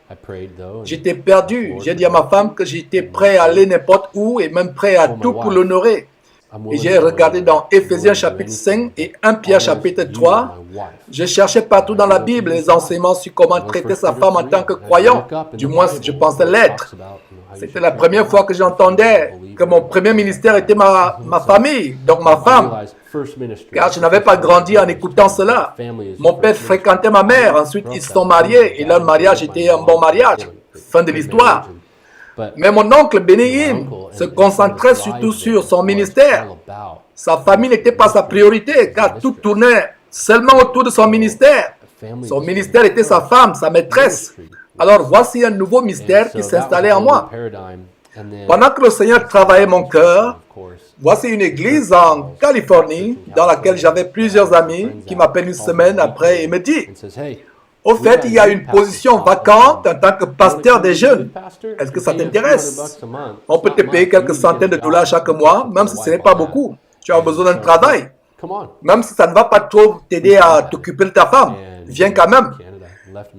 J'étais perdu. J'ai dit à ma femme que j'étais prêt à aller n'importe où et même prêt à tout pour l'honorer. Et j'ai regardé dans Éphésiens chapitre 5 et 1 Pierre chapitre 3. Je cherchais partout dans la Bible les enseignements sur comment traiter sa femme en tant que croyant. Du moins, je pensais l'être. C'était la première fois que j'entendais que mon premier ministère était ma famille, donc ma femme. Car je n'avais pas grandi en écoutant cela. Mon père fréquentait ma mère, ensuite ils se sont mariés et leur mariage était un bon mariage. Fin de l'histoire. Mais mon oncle Benny se concentrait surtout sur son ministère. Sa famille n'était pas sa priorité, car tout tournait seulement autour de son ministère. Son ministère était sa femme, sa maîtresse. Alors voici un nouveau mystère qui s'installait en moi. Pendant que le Seigneur travaillait mon cœur, voici une église en Californie dans laquelle j'avais plusieurs amis qui m'appellent une semaine après et me disent: au fait, il y a une position vacante en tant que pasteur des jeunes. Est-ce que ça t'intéresse? On peut te payer quelques centaines de dollars chaque mois, même si ce n'est pas beaucoup. Tu as besoin d'un travail. Même si ça ne va pas trop t'aider à t'occuper de ta femme, viens quand même.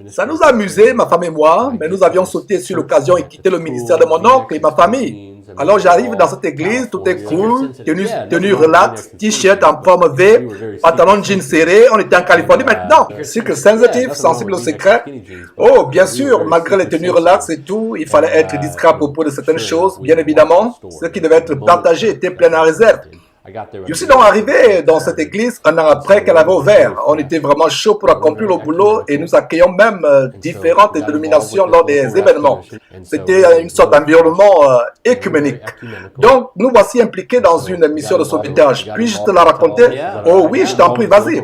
Ça nous a amusés, ma femme et moi, mais nous avions sauté sur l'occasion et quitté le ministère de mon oncle et ma famille. Alors j'arrive dans cette église, tout est cool, tenue relax, t-shirt en forme V, pantalon jean serré, on était en Californie maintenant. Sucre sensitif, sensible au secret. Oh, bien sûr, malgré les tenues relax et tout, il fallait être discret à propos de certaines choses, bien évidemment. Ce qui devait être partagé était plein en réserve. Je suis donc arrivé dans cette église un an après qu'elle avait ouvert. On était vraiment chaud pour accomplir le boulot et nous accueillons même différentes dénominations lors des événements. C'était une sorte d'environnement écuménique. Donc, nous voici impliqués dans une mission de sauvetage. Puis-je te la raconter? Oh oui, je t'en prie, vas-y.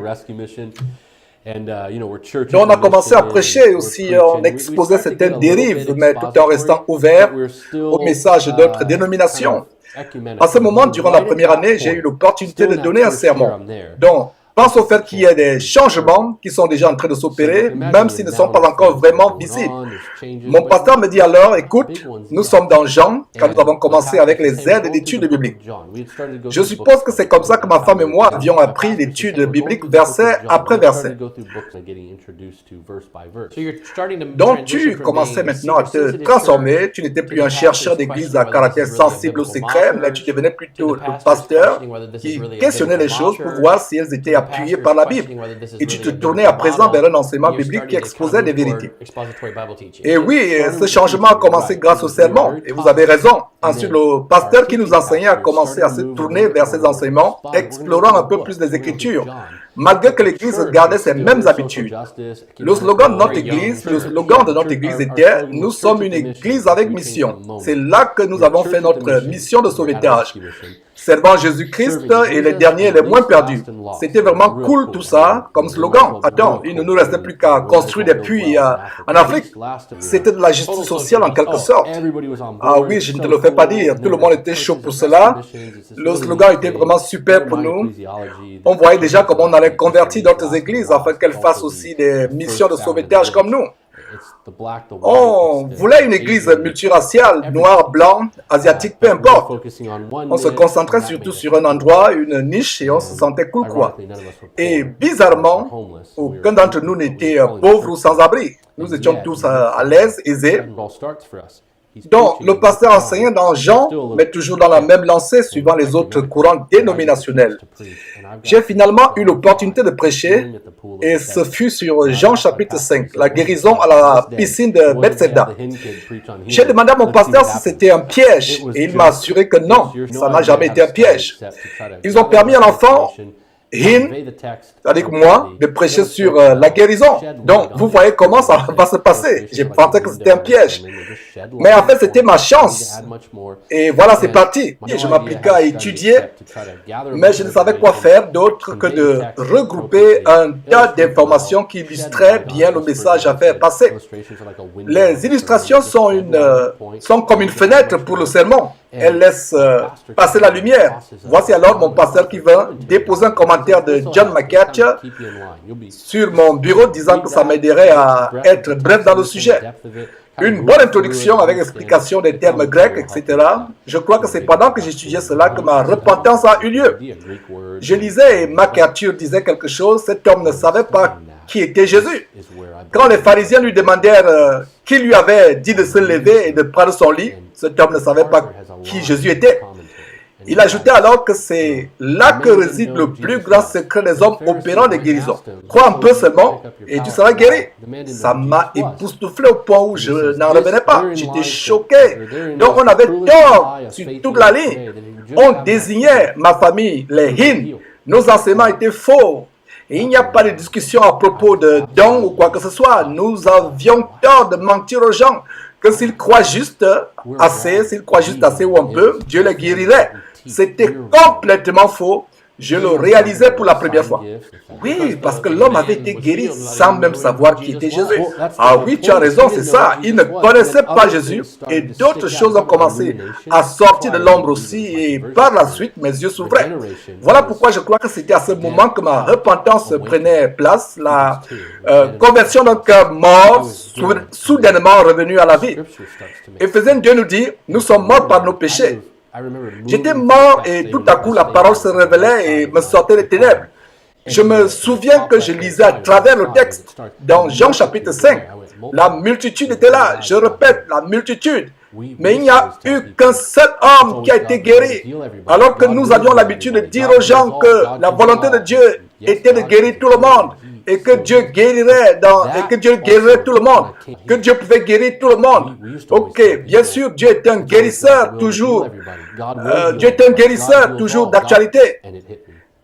Donc, on a commencé à prêcher aussi, on exposait certaines dérives, mais tout en restant ouvert au message d'autres dénominations. À ce moment, durant la première année, j'ai eu l'opportunité de donner un sermon. Donc, pense au fait qu'il y ait des changements qui sont déjà en train de s'opérer, même s'ils ne sont pas encore vraiment visibles. Mon pasteur me dit alors: écoute, nous sommes dans Jean, quand nous avons commencé avec les aides d'études bibliques. Je suppose que c'est comme ça que ma femme et moi avions appris l'étude biblique verset après verset. Donc tu commençais maintenant à te transformer, tu n'étais plus un chercheur d'église à caractère sensible au secret, mais tu devenais plutôt le pasteur qui questionnait les choses pour voir si elles étaient appuyé par la Bible. Et tu te tournais à présent vers un enseignement biblique qui exposait des vérités. Et oui, ce changement a commencé grâce au sermon. Et vous avez raison. Ensuite, le pasteur qui nous enseignait a commencé à se tourner vers ces enseignements, explorant un peu plus les Écritures, malgré que l'Église gardait ses mêmes habitudes. Le slogan de notre Église était: nous sommes une Église avec mission. C'est là que nous avons fait notre mission de sauvetage, servant Jésus-Christ et les derniers les moins perdus. C'était vraiment cool tout ça comme slogan. Attends, il ne nous restait plus qu'à construire des puits en Afrique. C'était de la justice sociale en quelque sorte. Ah oui, je ne te le fais pas dire. Tout le monde était chaud pour cela. Le slogan était vraiment super pour nous. On voyait déjà comment on allait convertir d'autres églises afin qu'elles fassent aussi des missions de sauvetage comme nous. On voulait une église multiraciale, noir, blanc, asiatique, peu importe. On se concentrait surtout sur un endroit, une niche, et on se sentait cool quoi. Et bizarrement, aucun d'entre nous n'était pauvre ou sans abri. Nous étions tous à l'aise, aisés. Donc, le pasteur enseignait dans Jean, mais toujours dans la même lancée, suivant les autres courants dénominationnels. J'ai finalement eu l'opportunité de prêcher, et ce fut sur Jean chapitre 5, la guérison à la piscine de Bethesda. J'ai demandé à mon pasteur si c'était un piège, et il m'a assuré que non, ça n'a jamais été un piège. Ils ont permis à l'enfant c'est-à-dire moi, de prêcher sur la guérison. Donc, vous voyez comment ça va se passer. J'ai pensé que c'était un piège. Mais en fait, c'était ma chance. Et voilà, c'est parti. Et je m'appliquais à étudier, mais je ne savais quoi faire d'autre que de regrouper un tas d'informations qui illustraient bien le message à faire passer. Les illustrations sont comme une fenêtre pour le sermon. Elles laissent passer la lumière. Voici alors mon pasteur qui vint déposer un commentaire de John MacArthur sur mon bureau disant que ça m'aiderait à être bref dans le sujet. une bonne introduction avec explication des termes grecs, etc. Je crois que c'est pendant que j'étudiais cela que ma repentance a eu lieu. Je lisais et MacArthur disait quelque chose, cet homme ne savait pas qui était Jésus. Quand les pharisiens lui demandèrent qui lui avait dit de se lever et de prendre son lit, cet homme ne savait pas qui Jésus était. Il ajoutait alors que c'est là que réside le plus grand secret des hommes opérant des guérisons. Crois un peu seulement et tu seras guéri. Ça m'a époustouflé au point où je n'en revenais pas. J'étais choqué. Donc on avait tort sur toute la ligne. On désignait ma famille les Hin. Nos enseignements étaient faux. Et il n'y a pas de discussion à propos de dons ou quoi que ce soit. Nous avions tort de mentir aux gens que s'ils croient juste assez ou un peu, Dieu les guérirait. C'était complètement faux. Je le réalisais pour la première fois. Oui, parce que l'homme avait été guéri sans même savoir qui était Jésus. Ah oui, tu as raison, c'est ça. Il ne connaissait pas Jésus et d'autres choses ont commencé à sortir de l'ombre aussi et par la suite, mes yeux s'ouvraient. Voilà pourquoi je crois que c'était à ce moment que ma repentance prenait place, la conversion d'un cœur mort, soudainement revenu à la vie. Éphésiens 2 nous dit, nous sommes morts par nos péchés. J'étais mort et tout à coup la parole se révélait et me sortait des ténèbres. Je me souviens que je lisais à travers le texte dans Jean chapitre 5. La multitude était là, je répète, la multitude. Mais il n'y a eu qu'un seul homme qui a été guéri. Alors que nous avions l'habitude de dire aux gens que la volonté de Dieu était de guérir tout le monde. Et que Dieu guérirait tout le monde, que Dieu pouvait guérir tout le monde. Ok, bien sûr, Dieu est un guérisseur toujours. Dieu est un guérisseur toujours d'actualité.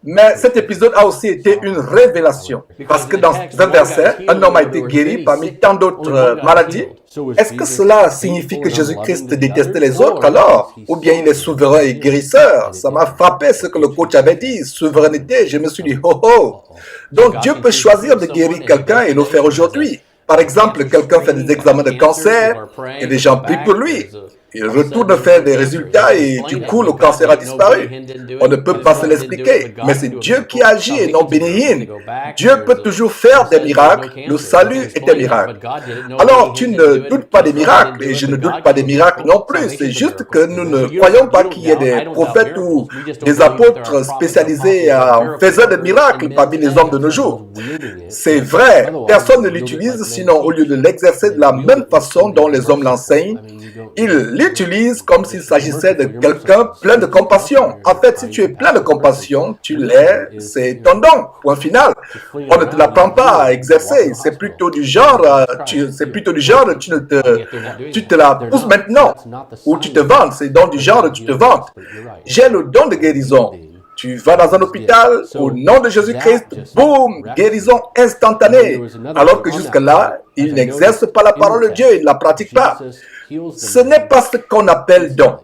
Mais cet épisode a aussi été une révélation. Parce que dans un verset, un homme a été guéri parmi tant d'autres maladies. Est-ce que cela signifie que Jésus-Christ détestait les autres alors? Ou bien il est souverain et guérisseur? Ça m'a frappé ce que le coach avait dit, souveraineté. Je me suis dit, oh oh. Donc Dieu peut choisir de guérir quelqu'un et le faire aujourd'hui. Par exemple, quelqu'un fait des examens de cancer et les gens prient pour lui. Il retourne faire des résultats et du coup le cancer a disparu. On ne peut pas se l'expliquer, mais c'est Dieu qui agit et non Béni-Hinn. Dieu peut toujours faire des miracles, le salut est un miracle. Alors tu ne doutes pas des miracles et je ne doute pas des miracles non plus. C'est juste que nous ne croyons pas qu'il y ait des prophètes ou des apôtres spécialisés en faisant des miracles parmi les hommes de nos jours. C'est vrai, personne ne l'utilise, sinon au lieu de l'exercer de la même façon dont les hommes l'enseignent, ils l'utilisent comme s'il s'agissait de quelqu'un plein de compassion. En fait, si tu es plein de compassion, tu l'es, c'est ton don, point final. On ne te l'apprend pas à exercer, c'est plutôt du genre, tu te la pousses maintenant, ou tu te vantes, c'est dans du genre, tu te vantes. J'ai le don de guérison. Tu vas dans un hôpital, au nom de Jésus-Christ, boum, guérison instantanée. Alors que jusque-là, il n'exerce pas la parole de Dieu, il ne la pratique pas. Ce n'est pas ce qu'on appelle don.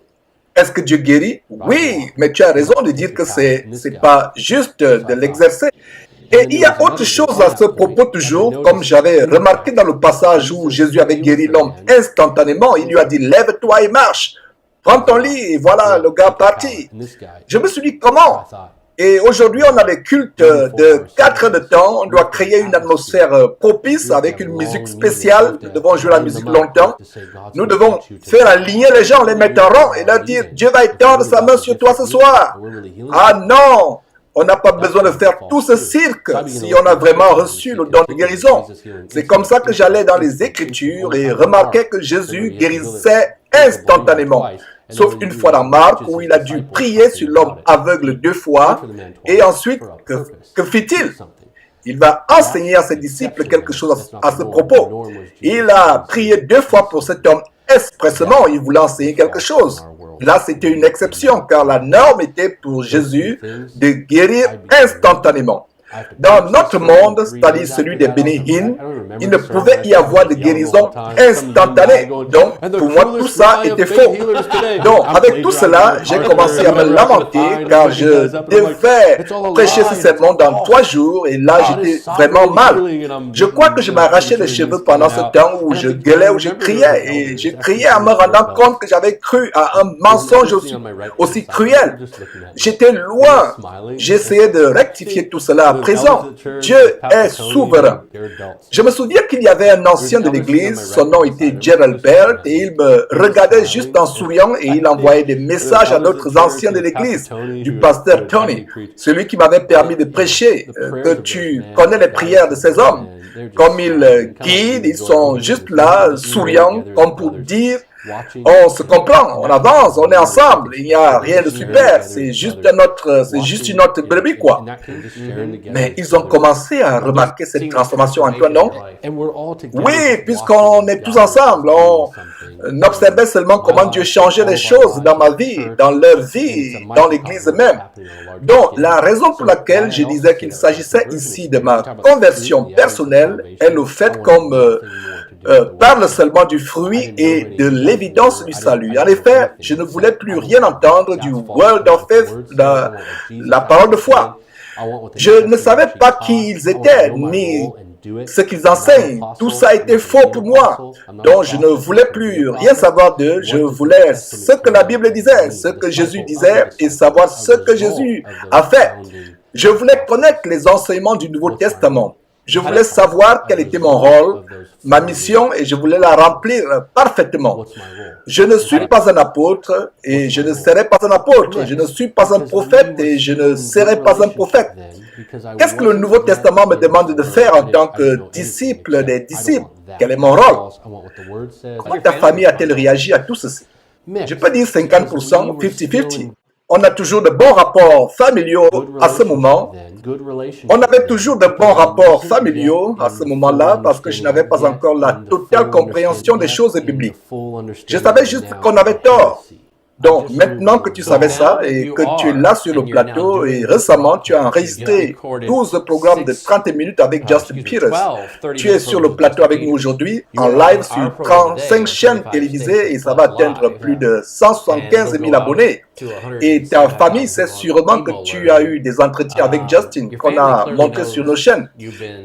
Est-ce que Dieu guérit? Oui, mais tu as raison de dire que c'est pas juste de l'exercer. Et il y a autre chose à ce propos toujours, comme j'avais remarqué dans le passage où Jésus avait guéri l'homme instantanément, il lui a dit, lève-toi et marche. Prends ton lit, et voilà, le gars parti. Je me suis dit, comment? Et aujourd'hui, on a des cultes de 4 heures de temps. On doit créer une atmosphère propice avec une musique spéciale. Nous devons jouer la musique longtemps. Nous devons faire aligner les gens, les mettre en rang et leur dire, Dieu va étendre sa main sur toi ce soir. Ah non! On n'a pas besoin de faire tout ce cirque si on a vraiment reçu le don de guérison. C'est comme ça que j'allais dans les Écritures et remarquais que Jésus guérissait instantanément. Sauf une fois dans Marc où il a dû prier sur l'homme aveugle 2 fois. Et ensuite, que fit-il? Il va enseigner à ses disciples quelque chose à ce propos. Il a prié 2 fois pour cet homme expressément. Il voulait enseigner quelque chose. Là, c'était une exception, car la norme était pour Jésus de guérir instantanément. Dans notre monde, c'est-à-dire celui des Béni-Hinn, il ne pouvait y avoir de guérison instantanée. Donc, pour moi, tout ça était faux. Donc, avec tout cela, j'ai commencé à me lamenter, car je devais prêcher ce sermon dans 3 jours, et là, j'étais vraiment mal. Je crois que je m'arrachais les cheveux pendant ce temps où je gueulais, où je criais, et je criais en me rendant compte que j'avais cru à un mensonge aussi cruel. J'étais loin. J'essayais de rectifier tout cela présent. Dieu est souverain. Je me souviens qu'il y avait un ancien de l'église, son nom était Gerald Bert, et il me regardait juste en souriant et il envoyait des messages à d'autres anciens de l'église, du pasteur Tony, celui qui m'avait permis de prêcher, que tu connais les prières de ces hommes. Comme ils guident, ils sont juste là, souriants, comme pour dire, on se comprend, on avance, on est ensemble, il n'y a rien de super, c'est juste une autre brebis, quoi. Mais ils ont commencé à remarquer cette transformation en toi, non? Oui, puisqu'on est tous ensemble, on observait seulement comment Dieu changeait les choses dans ma vie, dans leur vie, dans l'église même. Donc, la raison pour laquelle je disais qu'il s'agissait ici de ma conversion personnelle est le fait qu'on me parle seulement du fruit et de l'évidence du salut. En effet, je ne voulais plus rien entendre du Word of Faith, la parole de foi. Je ne savais pas qui ils étaient, ni ce qu'ils enseignent. Tout ça a été faux pour moi. Donc, je ne voulais plus rien savoir d'eux. Je voulais ce que la Bible disait, ce que Jésus disait et savoir ce que Jésus a fait. Je voulais connaître les enseignements du Nouveau Testament. Je voulais savoir quel était mon rôle, ma mission, et je voulais la remplir parfaitement. Je ne suis pas un apôtre et je ne serai pas un apôtre. Je ne suis pas un prophète et je ne serai pas un prophète. Qu'est-ce que le Nouveau Testament me demande de faire en tant que disciple des disciples? Quel est mon rôle? Comment ta famille a-t-elle réagi à tout ceci? Je peux dire 50%, 50-50. On a toujours de bons rapports familiaux à ce moment. On avait toujours de bons rapports familiaux à ce moment-là parce que je n'avais pas encore la totale compréhension des choses bibliques. Je savais juste qu'on avait tort. Donc, maintenant que tu savais ça et que tu es là sur le plateau et récemment tu as enregistré 12 programmes de 30 minutes avec Justin Peters, tu es sur le plateau avec nous aujourd'hui en live sur 35 chaînes télévisées et ça va atteindre plus de 175 000 abonnés. Et ta famille sait sûrement que tu as eu des entretiens avec Justin qu'on a montrés sur nos chaînes.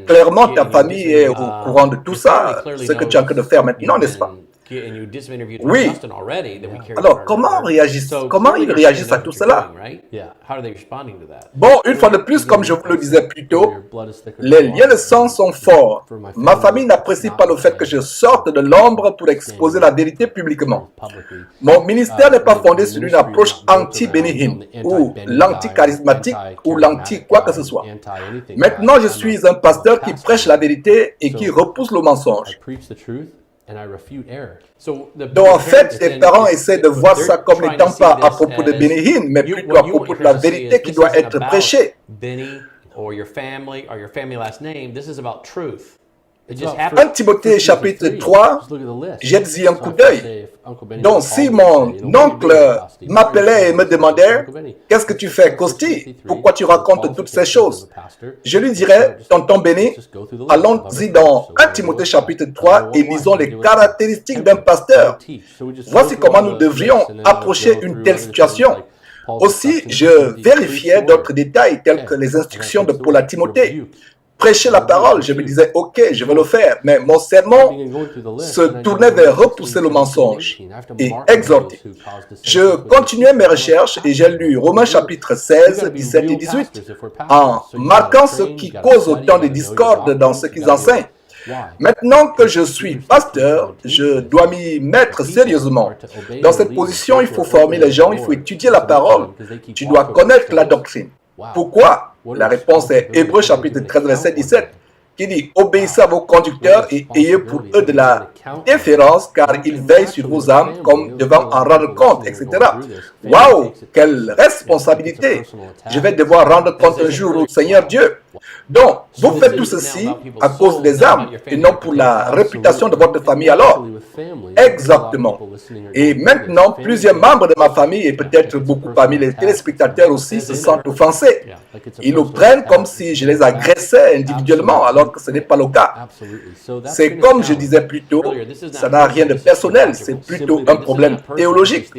Clairement, ta famille est au courant de tout ça, ce que tu es en train de faire maintenant, n'est-ce pas? Oui. Alors, comment ils réagissent à tout cela? Bon, une fois de plus, comme je vous le disais plus tôt, les liens de sang sont forts. Ma famille n'apprécie pas le fait que je sorte de l'ombre pour exposer la vérité publiquement. Mon ministère n'est pas fondé sur une approche anti-Benny ou l'anti-charismatique ou l'anti-quoi que ce soit. Maintenant, je suis un pasteur qui prêche la vérité et qui repousse le mensonge. Donc en fait, les parents essaient de voir ça comme n'étant pas à propos de Benny Hinn, mais plutôt à propos de la vérité qui doit être prêchée. 1 Timothée chapitre 3, jette-y un coup d'œil. Donc si mon oncle m'appelait et me demandait « Qu'est-ce que tu fais, Costi? Pourquoi tu racontes toutes ces choses ?» Je lui dirais « Tonton Benny, allons-y dans 1 Timothée chapitre 3 et lisons les caractéristiques d'un pasteur. Voici comment nous devrions approcher une telle situation. » Aussi, je vérifiais d'autres détails tels que les instructions de Paul à Timothée. Prêcher la parole, je me disais, ok, je vais le faire, mais mon sermon se tournait vers repousser le mensonge et exhorter. Je continuais mes recherches et j'ai lu Romains chapitre 16, 17 et 18 en marquant ce qui cause autant de discorde dans ce qu'ils enseignent. Maintenant que je suis pasteur, je dois m'y mettre sérieusement. Dans cette position, il faut former les gens, il faut étudier la parole. Tu dois connaître la doctrine. Pourquoi? La réponse est Hébreux chapitre 13, verset 17, qui dit « Obéissez à vos conducteurs et ayez pour eux de la déférence, car ils veillent sur vos âmes comme devant en rendre compte, etc. » Waouh! Quelle responsabilité! Je vais devoir rendre compte un jour au Seigneur Dieu. Donc, vous faites tout ceci à cause des âmes et non pour la réputation de votre famille alors. Exactement. Et maintenant, plusieurs membres de ma famille et peut-être beaucoup parmi les téléspectateurs aussi se sentent offensés. Ils nous prennent comme si je les agressais individuellement alors que ce n'est pas le cas. C'est comme je disais plus tôt, ça n'a rien de personnel, c'est plutôt un problème théologique.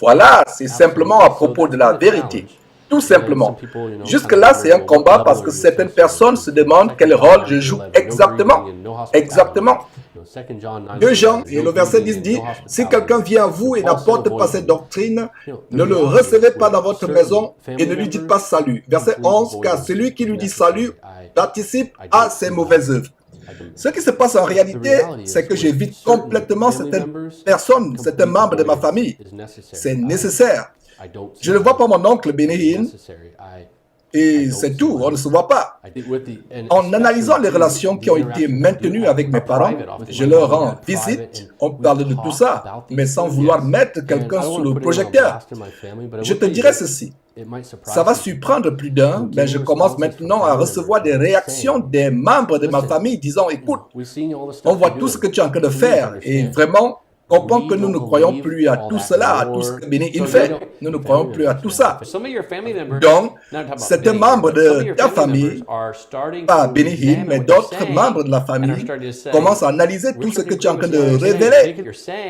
Voilà, c'est simplement à propos de la vérité. tout simplement. Jusque-là, c'est un combat parce que certaines personnes se demandent quel rôle je joue exactement. Exactement. 2 Jean et le verset 10 dit, « Si quelqu'un vient à vous et n'apporte pas cette doctrine, ne le recevez pas dans votre maison et ne lui dites pas salut. » Verset 11, « Car celui qui lui dit salut participe à ses mauvaises œuvres. » Ce qui se passe en réalité, c'est que j'évite complètement certaines personnes, certains membres de ma famille. C'est nécessaire. Je ne vois pas mon oncle Benehin et c'est tout, on ne se voit pas. En analysant les relations qui ont été maintenues avec mes parents, je leur rends visite, on parle de tout ça, mais sans vouloir mettre quelqu'un sous le projecteur. Je te dirais ceci. Ça va surprendre plus d'un, mais je commence maintenant à recevoir des réactions des membres de ma famille disant « Écoute, on voit tout ce que tu es en train de faire et vraiment, comprends que nous ne croyons plus à tout cela, à tout ce que Benehin fait. Nous ne croyons plus à tout ça. » Donc, certains membres de ta famille, pas Benehin, mais d'autres membres de la famille, commencent à analyser tout ce que tu es en train de révéler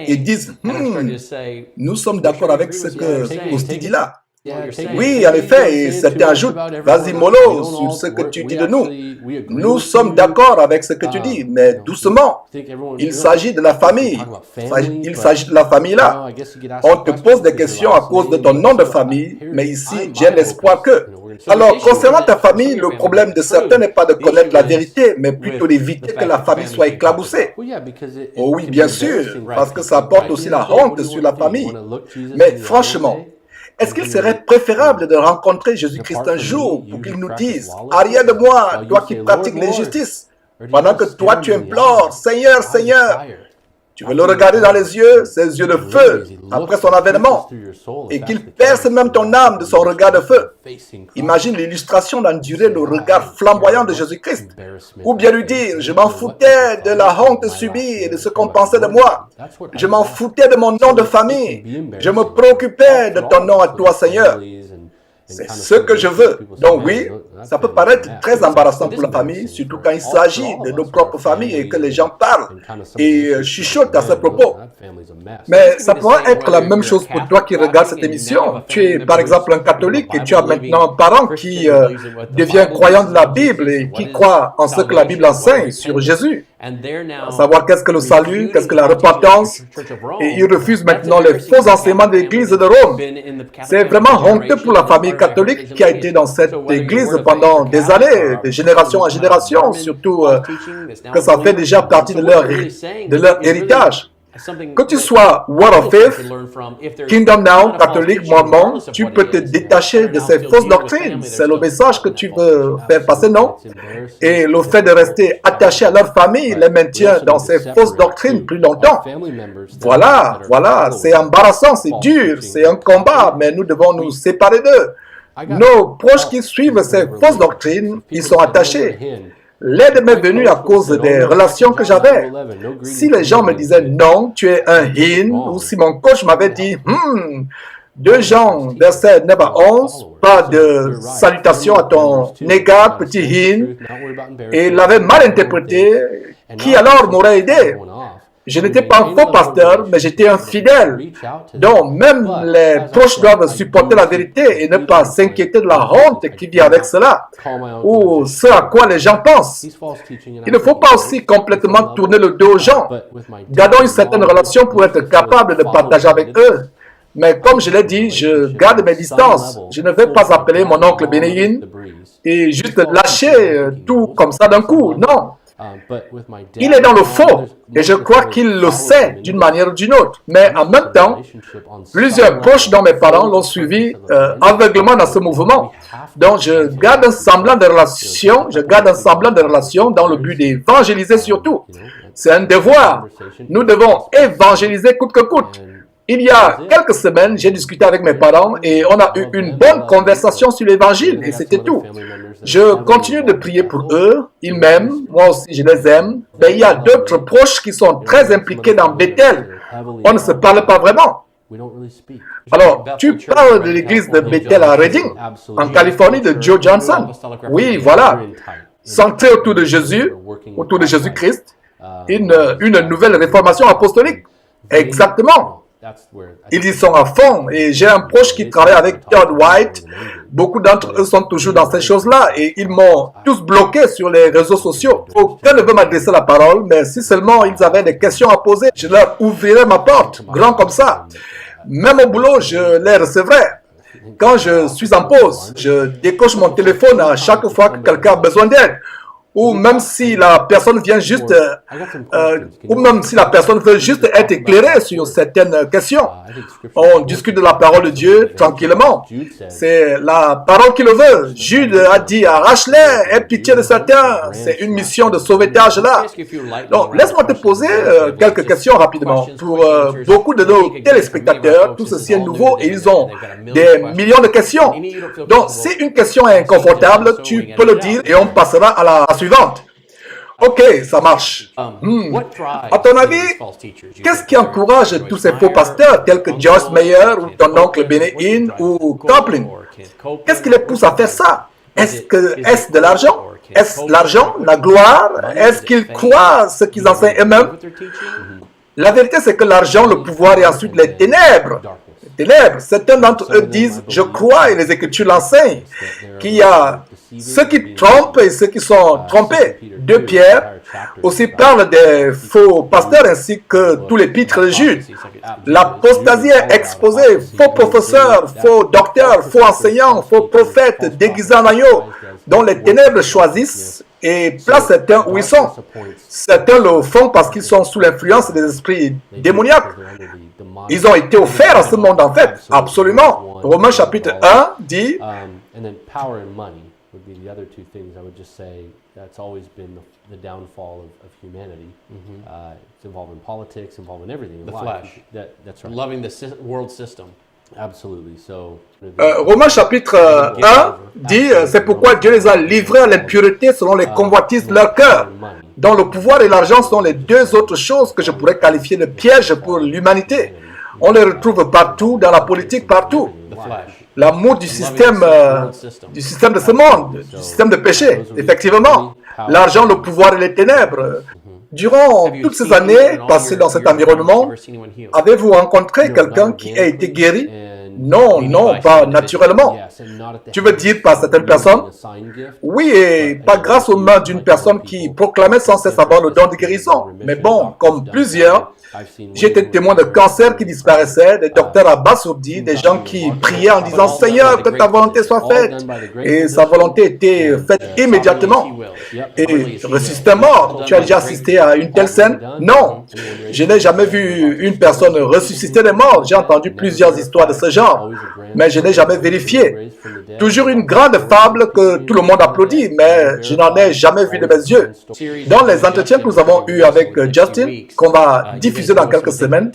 et disent « Nous sommes d'accord avec ce que Kosti dit là. » Oui, en effet, et certains ajoutent, vas-y mollo sur ce que tu dis de nous. Nous sommes d'accord avec ce que tu dis, mais doucement. Il s'agit de la famille. Il s'agit de la famille là. On te pose des questions à cause de ton nom de famille, mais ici, j'ai l'espoir que. Alors, concernant ta famille, le problème de certains n'est pas de connaître la vérité, mais plutôt d'éviter que la famille soit éclaboussée. Oh oui, bien sûr, parce que ça apporte aussi la honte sur la famille. Mais franchement, est-ce qu'il serait préférable de rencontrer Jésus-Christ un jour pour qu'il nous dise « Arrière de moi, toi qui pratiques l'injustice » pendant que toi tu implores « Seigneur, Seigneur » Tu veux le regarder dans les yeux, ses yeux de feu, après son avènement, et qu'il perce même ton âme de son regard de feu. Imagine l'illustration d'endurer le regard flamboyant de Jésus-Christ. Ou bien lui dire, je m'en foutais de la honte subie et de ce qu'on pensait de moi. Je m'en foutais de mon nom de famille. Je me préoccupais de ton nom à toi, Seigneur. C'est ce que je veux. Donc oui, ça peut paraître très embarrassant pour la famille, surtout quand il s'agit de nos propres familles et que les gens parlent et chuchotent à ce propos. Mais ça pourrait être la même chose pour toi qui regardes cette émission. Tu es par exemple un catholique et tu as maintenant un parent qui devient croyant de la Bible et qui croit en ce que la Bible enseigne sur Jésus. À savoir qu'est-ce que le salut, qu'est-ce que la repentance, et ils refusent maintenant les faux enseignements de l'Église de Rome. C'est vraiment honteux pour la famille catholique qui a été dans cette Église pendant des années, de génération en génération, surtout que ça fait déjà partie de leur héritage. Que tu sois Word of Faith, Kingdom Now, catholique, mormon, tu peux te détacher de ces fausses doctrines. C'est le message que tu veux faire passer, non? Et le fait de rester attaché à leur famille les maintient dans ces fausses doctrines plus longtemps. Voilà, c'est embarrassant, c'est dur, c'est un combat, mais nous devons nous séparer d'eux. Nos proches qui suivent ces fausses doctrines, ils sont attachés. L'aide m'est venue à cause des relations que j'avais. Si les gens me disaient non, tu es un hin, ou si mon coach m'avait dit 2 Jean, verset 9 à 11, pas de salutation à ton égard, petit hin, et l'avait mal interprété, qui alors m'aurait aidé? Je n'étais pas un faux pasteur, mais j'étais un fidèle. Donc, même les proches doivent supporter la vérité et ne pas s'inquiéter de la honte qui vient avec cela, ou ce à quoi les gens pensent. Il ne faut pas aussi complètement tourner le dos aux gens. Gardons une certaine relation pour être capable de partager avec eux. Mais comme je l'ai dit, je garde mes distances. Je ne vais pas appeler mon oncle Benehin et juste lâcher tout comme ça d'un coup. Non. Il est dans le faux et je crois qu'il le sait d'une manière ou d'une autre. Mais en même temps, plusieurs proches dont mes parents l'ont suivi aveuglement dans ce mouvement. Donc je garde un semblant de relation, dans le but d'évangéliser surtout. C'est un devoir. Nous devons évangéliser coûte que coûte. Il y a quelques semaines, j'ai discuté avec mes parents et on a eu une bonne conversation sur l'évangile et c'était tout. Je continue de prier pour eux, ils m'aiment, moi aussi je les aime, mais il y a d'autres proches qui sont très impliqués dans Bethel. On ne se parle pas vraiment. Alors, tu parles de l'église de Bethel à Redding, en Californie, de Joe Johnson. Oui, voilà. Centré autour de Jésus, autour de Jésus-Christ, une nouvelle réformation apostolique. Exactement. Ils y sont à fond et j'ai un proche qui travaille avec Todd White Beaucoup d'entre eux sont toujours dans ces choses-là et ils m'ont tous bloqué sur les réseaux sociaux. Aucun ne veut m'adresser la parole, mais si seulement ils avaient des questions à poser, je leur ouvrirais ma porte, grand comme ça. Même au boulot, je les recevrai. Quand je suis en pause, je décoche mon téléphone à chaque fois que quelqu'un a besoin d'aide. Ou même si la personne vient juste, ou même si la personne veut juste être éclairée sur certaines questions. On discute de la parole de Dieu tranquillement. C'est la parole qui le veut. Jude a dit à Rachel, aie pitié de certains. C'est une mission de sauvetage là. Donc, laisse-moi te poser quelques questions rapidement. Pour beaucoup de nos téléspectateurs, tout ceci est nouveau et ils ont des millions de questions. Donc, si une question est inconfortable, tu peux le dire et on passera à la suivante. Ok, ça marche. À ton avis, qu'est-ce qui encourage tous ces faux pasteurs tels que Joyce Meyer ou ton oncle Benny Hinn ou Copeland? Qu'est-ce qui les pousse à faire ça? Est-ce de l'argent? Est-ce l'argent, la gloire? Est-ce qu'ils croient ce qu'ils enseignent eux-mêmes? La vérité, c'est que l'argent, le pouvoir et ensuite les ténèbres. Certains d'entre eux disent, je crois, et les Écritures l'enseignent, qu'il y a ceux qui trompent et ceux qui sont trompés. 2 Pierre aussi parle des faux pasteurs ainsi que tous les pitres de Jude. L'apostasie est exposée, faux professeurs, faux docteurs, faux enseignants, faux prophètes déguisés en agneaux, dont les ténèbres choisissent et placent certains où ils sont. Certains le font parce qu'ils sont sous l'influence des esprits démoniaques. Ils ont été offerts à ce monde en fait, absolument. Romains chapitre 1 dit would be the other two things I would just say that's always been the downfall of humanity. It's involved in politics, involved in everything in the life. flesh. That's right. Loving the world system. Absolutely. So. Romains chapitre 1 dit c'est pourquoi Dieu les a livrés à l'impureté selon les convoitises de leur cœur, dont le pouvoir et l'argent sont les deux autres choses que je pourrais qualifier de pièges pour l'humanité. On les retrouve partout, dans la politique, partout. L'amour du système de ce monde, du système de péché, effectivement. L'argent, le pouvoir et les ténèbres. Durant toutes ces années passées dans cet environnement, avez-vous rencontré quelqu'un qui a été guéri? Non, pas naturellement. Tu veux dire par certaines personnes? Oui, et pas grâce aux mains d'une personne qui proclamait sans cesse avoir le don de guérison. Mais bon, comme plusieurs, j'ai été témoin de cancers qui disparaissaient, des docteurs abasourdis, des gens qui priaient en disant « Seigneur, que ta volonté soit faite ». Et sa volonté était faite immédiatement. Et ressusciter mort. Tu as déjà assisté à une telle scène? Non. Je n'ai jamais vu une personne ressusciter des morts. J'ai entendu plusieurs histoires de ce genre, mais je n'ai jamais vérifié. Toujours une grande fable que tout le monde applaudit, mais je n'en ai jamais vu de mes yeux. Dans les entretiens que nous avons eus avec Justin, qu'on va diffuser dans quelques semaines,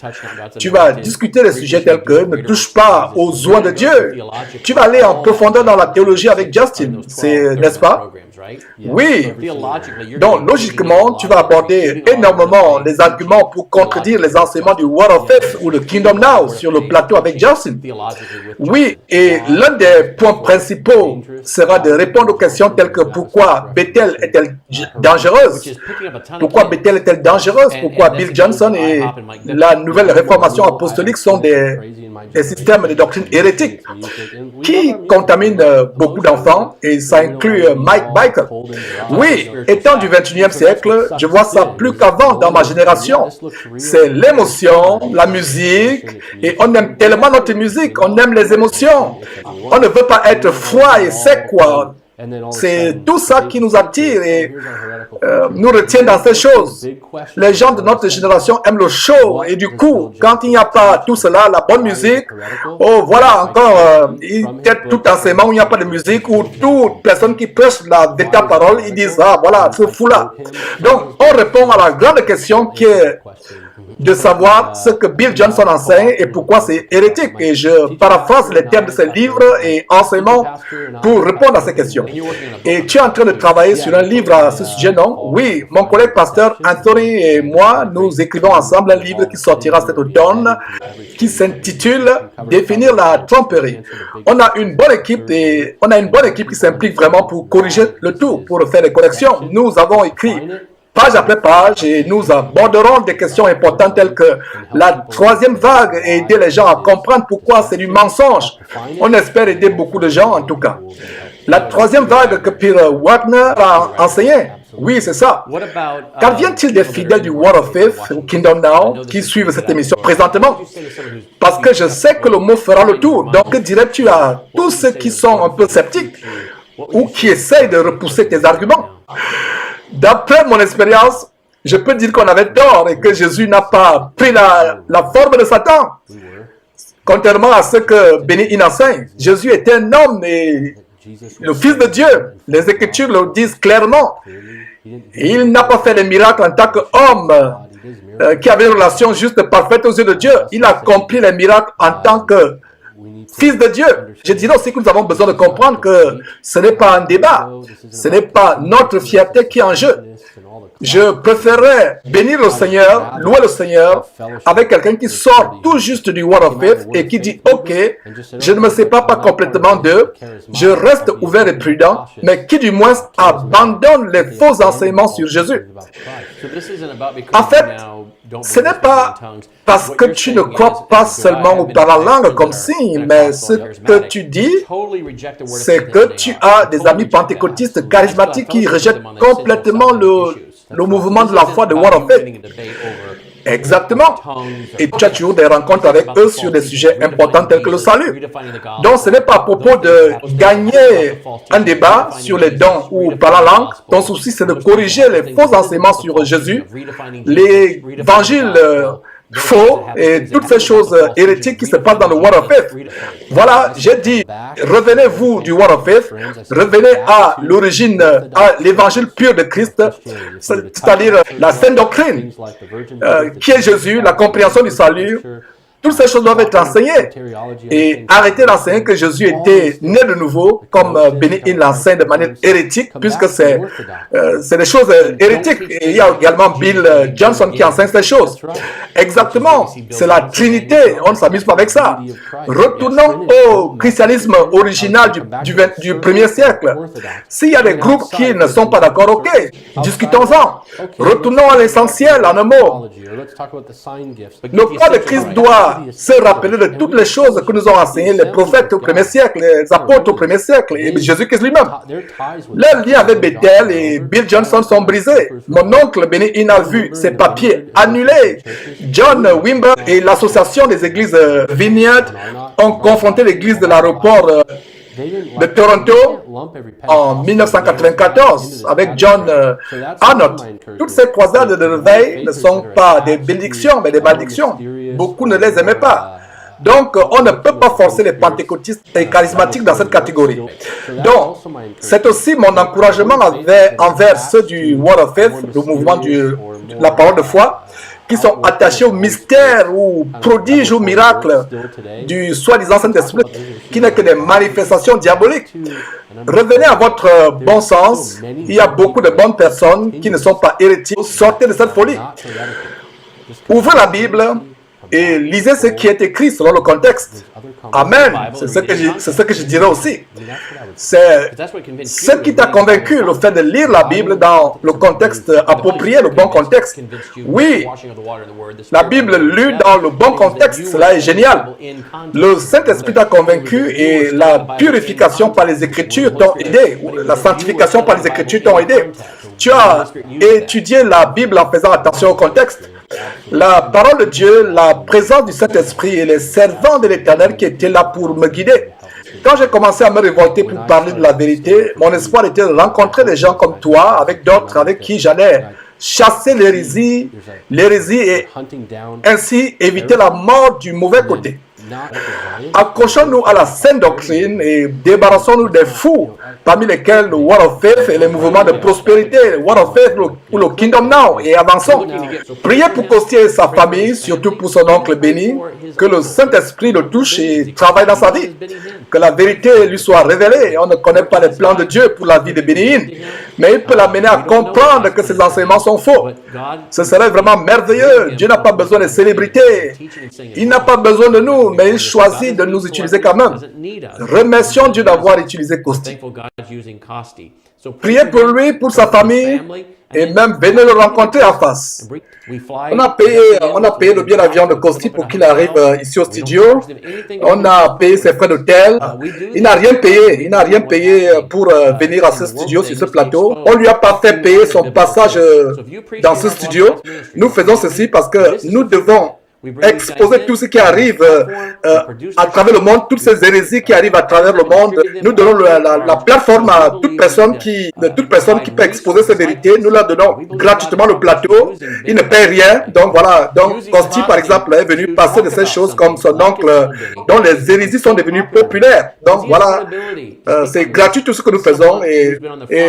tu vas discuter des sujets tels que ne touche pas aux oins de Dieu. Tu vas aller en profondeur dans la théologie avec Justin, n'est-ce pas? Oui. Donc, logiquement, tu vas aborder énormément les arguments pour contredire les enseignements du Word of Faith ou le Kingdom Now sur le plateau avec Justin. Oui, et l'un des points principaux sera de répondre aux questions telles que pourquoi Bethel est-elle dangereuse? Pourquoi Bethel est-elle dangereuse? Pourquoi Bill Johnson et la nouvelle réformation apostolique sont des systèmes de doctrine hérétiques qui contaminent beaucoup d'enfants, et ça inclut Mike Biker. Oui, étant du 21e siècle, je vois ça plus qu'avant dans ma génération. C'est l'émotion, la musique, et on aime tellement notre musique, on aime les émotions. On ne veut pas être froid et sec, quoi. C'est tout ça qui nous attire et nous retient dans ces choses. Les gens de notre génération aiment le show et du coup, quand il n'y a pas tout cela, la bonne musique, oh voilà encore, peut-être tout enseignement où il n'y a pas de musique ou toute personne qui prêche la véritable parole, ils disent ah voilà, ce fou-là. Donc on répond à la grande question qui est de savoir ce que Bill Johnson enseigne et pourquoi c'est hérétique. Et je paraphrase les termes de ses livres et enseignements pour répondre à ces questions. Et tu es en train de travailler sur un livre à ce sujet, non? Oui, mon collègue pasteur Anthony et moi, nous écrivons ensemble un livre qui sortira cet automne, qui s'intitule « Définir la tromperie ». On a une bonne équipe et on a une bonne équipe qui s'implique vraiment pour corriger le tout, pour faire des corrections. Nous avons écrit page après page, et nous aborderons des questions importantes telles que la troisième vague et aider les gens à comprendre pourquoi c'est du mensonge. On espère aider beaucoup de gens en tout cas. La troisième vague que Peter Wagner a enseigné, oui, c'est ça. Qu'advient-il des fidèles du Word of Faith, au Kingdom Now, qui suivent cette émission présentement? Parce que je sais que le mot fera le tour. Donc, que dirais-tu à tous ceux qui sont un peu sceptiques ou qui essayent de repousser tes arguments? D'après mon expérience, je peux dire qu'on avait tort et que Jésus n'a pas pris la forme de Satan. Contrairement à ce que Benny Hinn enseigne, Jésus était un homme et le Fils de Dieu. Les Écritures le disent clairement. Il n'a pas fait les miracles en tant qu'homme qui avait une relation juste parfaite aux yeux de Dieu. Il a accompli les miracles en tant que Fils de Dieu. Je dirais aussi que nous avons besoin de comprendre que ce n'est pas un débat. Ce n'est pas notre fierté qui est en jeu. Je préférerais bénir le Seigneur, louer le Seigneur avec quelqu'un qui sort tout juste du Word of Faith et qui dit « Ok, je ne me sépare pas complètement d'eux, je reste ouvert et prudent, mais qui du moins abandonne les faux enseignements sur Jésus. » En fait, ce n'est pas parce que tu ne crois pas seulement par la langue comme signe, mais ce que tu dis, c'est que tu as des amis pentecôtistes charismatiques qui rejettent complètement le mouvement de la foi de Word of Faith. Exactement. Et tu as toujours des rencontres avec eux sur des sujets importants tels que le salut. Donc ce n'est pas à propos de gagner un débat sur les dons ou par la langue. Ton souci, c'est de corriger les faux enseignements sur Jésus, l'évangile faux et toutes ces choses hérétiques qui se passent dans le Word of Faith. Voilà, j'ai dit, revenez-vous du Word of Faith, revenez à l'origine, à l'évangile pur de Christ, c'est-à-dire la sainte doctrine, qui est Jésus, la compréhension du salut. Toutes ces choses doivent être enseignées et arrêtez d'enseigner que Jésus était né de nouveau, comme Benny Hinn l'enseigne de manière hérétique, puisque c'est des choses hérétiques. Et il y a également Bill Johnson qui enseigne ces choses. Exactement, c'est la Trinité, on ne s'amuse pas avec ça. Retournons au christianisme original du 1er siècle. S'il y a des groupes qui ne sont pas d'accord, ok, discutons-en. Retournons à l'essentiel, en un mot. Le corps de Christ doit se rappeler de toutes les choses que nous ont enseignées les prophètes au 1er siècle, les apôtres au 1er siècle, et Jésus-Christ lui-même. Leurs liens avec Bethel et Bill Johnson sont brisés. Mon oncle Benny Hinn a vu ses papiers annulés. John Wimber et l'association des églises Vineyard ont confronté l'église de l'aéroport de Toronto en 1994 avec John Arnott. Toutes ces croisades de réveil ne sont pas des bénédictions, mais des malédictions. Beaucoup ne les aimaient pas. Donc, on ne peut pas forcer les pentecôtistes et charismatiques dans cette catégorie. Donc, c'est aussi mon encouragement envers ceux du Word of Faith, le mouvement de la parole de foi, qui sont attachés au mystère ou prodige ou miracle du soi-disant Saint-Esprit, qui n'est que des manifestations diaboliques. Revenez à votre bon sens. Il y a beaucoup de bonnes personnes qui ne sont pas hérétiques. Sortez de cette folie. Ouvrez la Bible et lisez ce qui est écrit selon le contexte. Amen. C'est ce que je dirais aussi. C'est ce qui t'a convaincu, le fait de lire la Bible dans le contexte approprié, le bon contexte. Oui, la Bible lue dans le bon contexte, cela est génial. Le Saint-Esprit t'a convaincu et la purification par les Écritures t'ont aidé, la sanctification par les Écritures t'ont aidé. Tu as étudié la Bible en faisant attention au contexte. La parole de Dieu, la présence du Saint-Esprit et les servants de l'Éternel qui étaient là pour me guider. Quand j'ai commencé à me révolter pour parler de la vérité, mon espoir était de rencontrer des gens comme toi, avec d'autres avec qui j'allais chasser l'hérésie et ainsi éviter la mort du mauvais côté. Accrochons-nous à la sainte doctrine et débarrassons-nous des fous, parmi lesquels le Word of Faith et les mouvements de prospérité, le Word of Faith ou le Kingdom Now, et avançons. Priez pour Costier et sa famille, surtout pour son oncle béni, que le Saint-Esprit le touche et travaille dans sa vie, que la vérité lui soit révélée. On ne connaît pas les plans de Dieu pour la vie de Benny Hinn, mais il peut l'amener à comprendre que ses enseignements sont faux. Ce serait vraiment merveilleux. Dieu n'a pas besoin de célébrités. Il n'a pas besoin de nous, mais il choisit de nous utiliser quand même. Remercions Dieu d'avoir utilisé Costi. Priez pour lui, pour sa famille, et même venez le rencontrer en face. On a payé le billet d'avion de Costi pour qu'il arrive ici au studio. On a payé ses frais d'hôtel. Il n'a rien payé pour venir à ce studio, sur ce plateau. On lui a pas fait payer son passage dans ce studio. Nous faisons ceci parce que nous devons exposer tout ce qui arrive à travers le monde, toutes ces hérésies qui arrivent à travers le monde. Nous donnons la plateforme à toute personne qui peut exposer ces vérités. Nous leur donnons gratuitement le plateau. Ils ne payent rien. Donc voilà. Donc Costi, par exemple, est venu passer de ces choses comme son oncle, dont les hérésies sont devenues populaires. Donc voilà. C'est gratuit tout ce que nous faisons et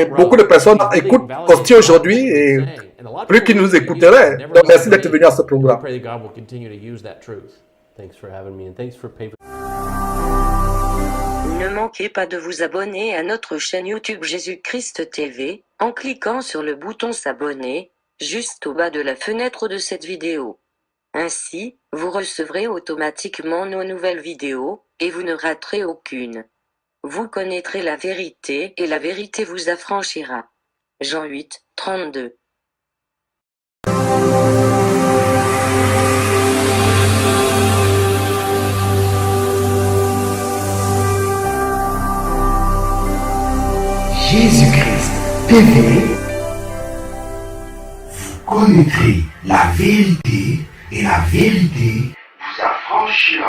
beaucoup de personnes écoutent Costi aujourd'hui et plus qu'ils nous écouteraient. Donc merci d'être venu à ce programme. Ne manquez pas de vous abonner à notre chaîne YouTube Jésus-Christ TV, en cliquant sur le bouton s'abonner, juste au bas de la fenêtre de cette vidéo. Ainsi, vous recevrez automatiquement nos nouvelles vidéos, et vous ne raterez aucune. Vous connaîtrez la vérité, et la vérité vous affranchira. Jean 8, 32. Jésus-Christ TV, vous connaîtrez la vérité et la vérité vous affranchira.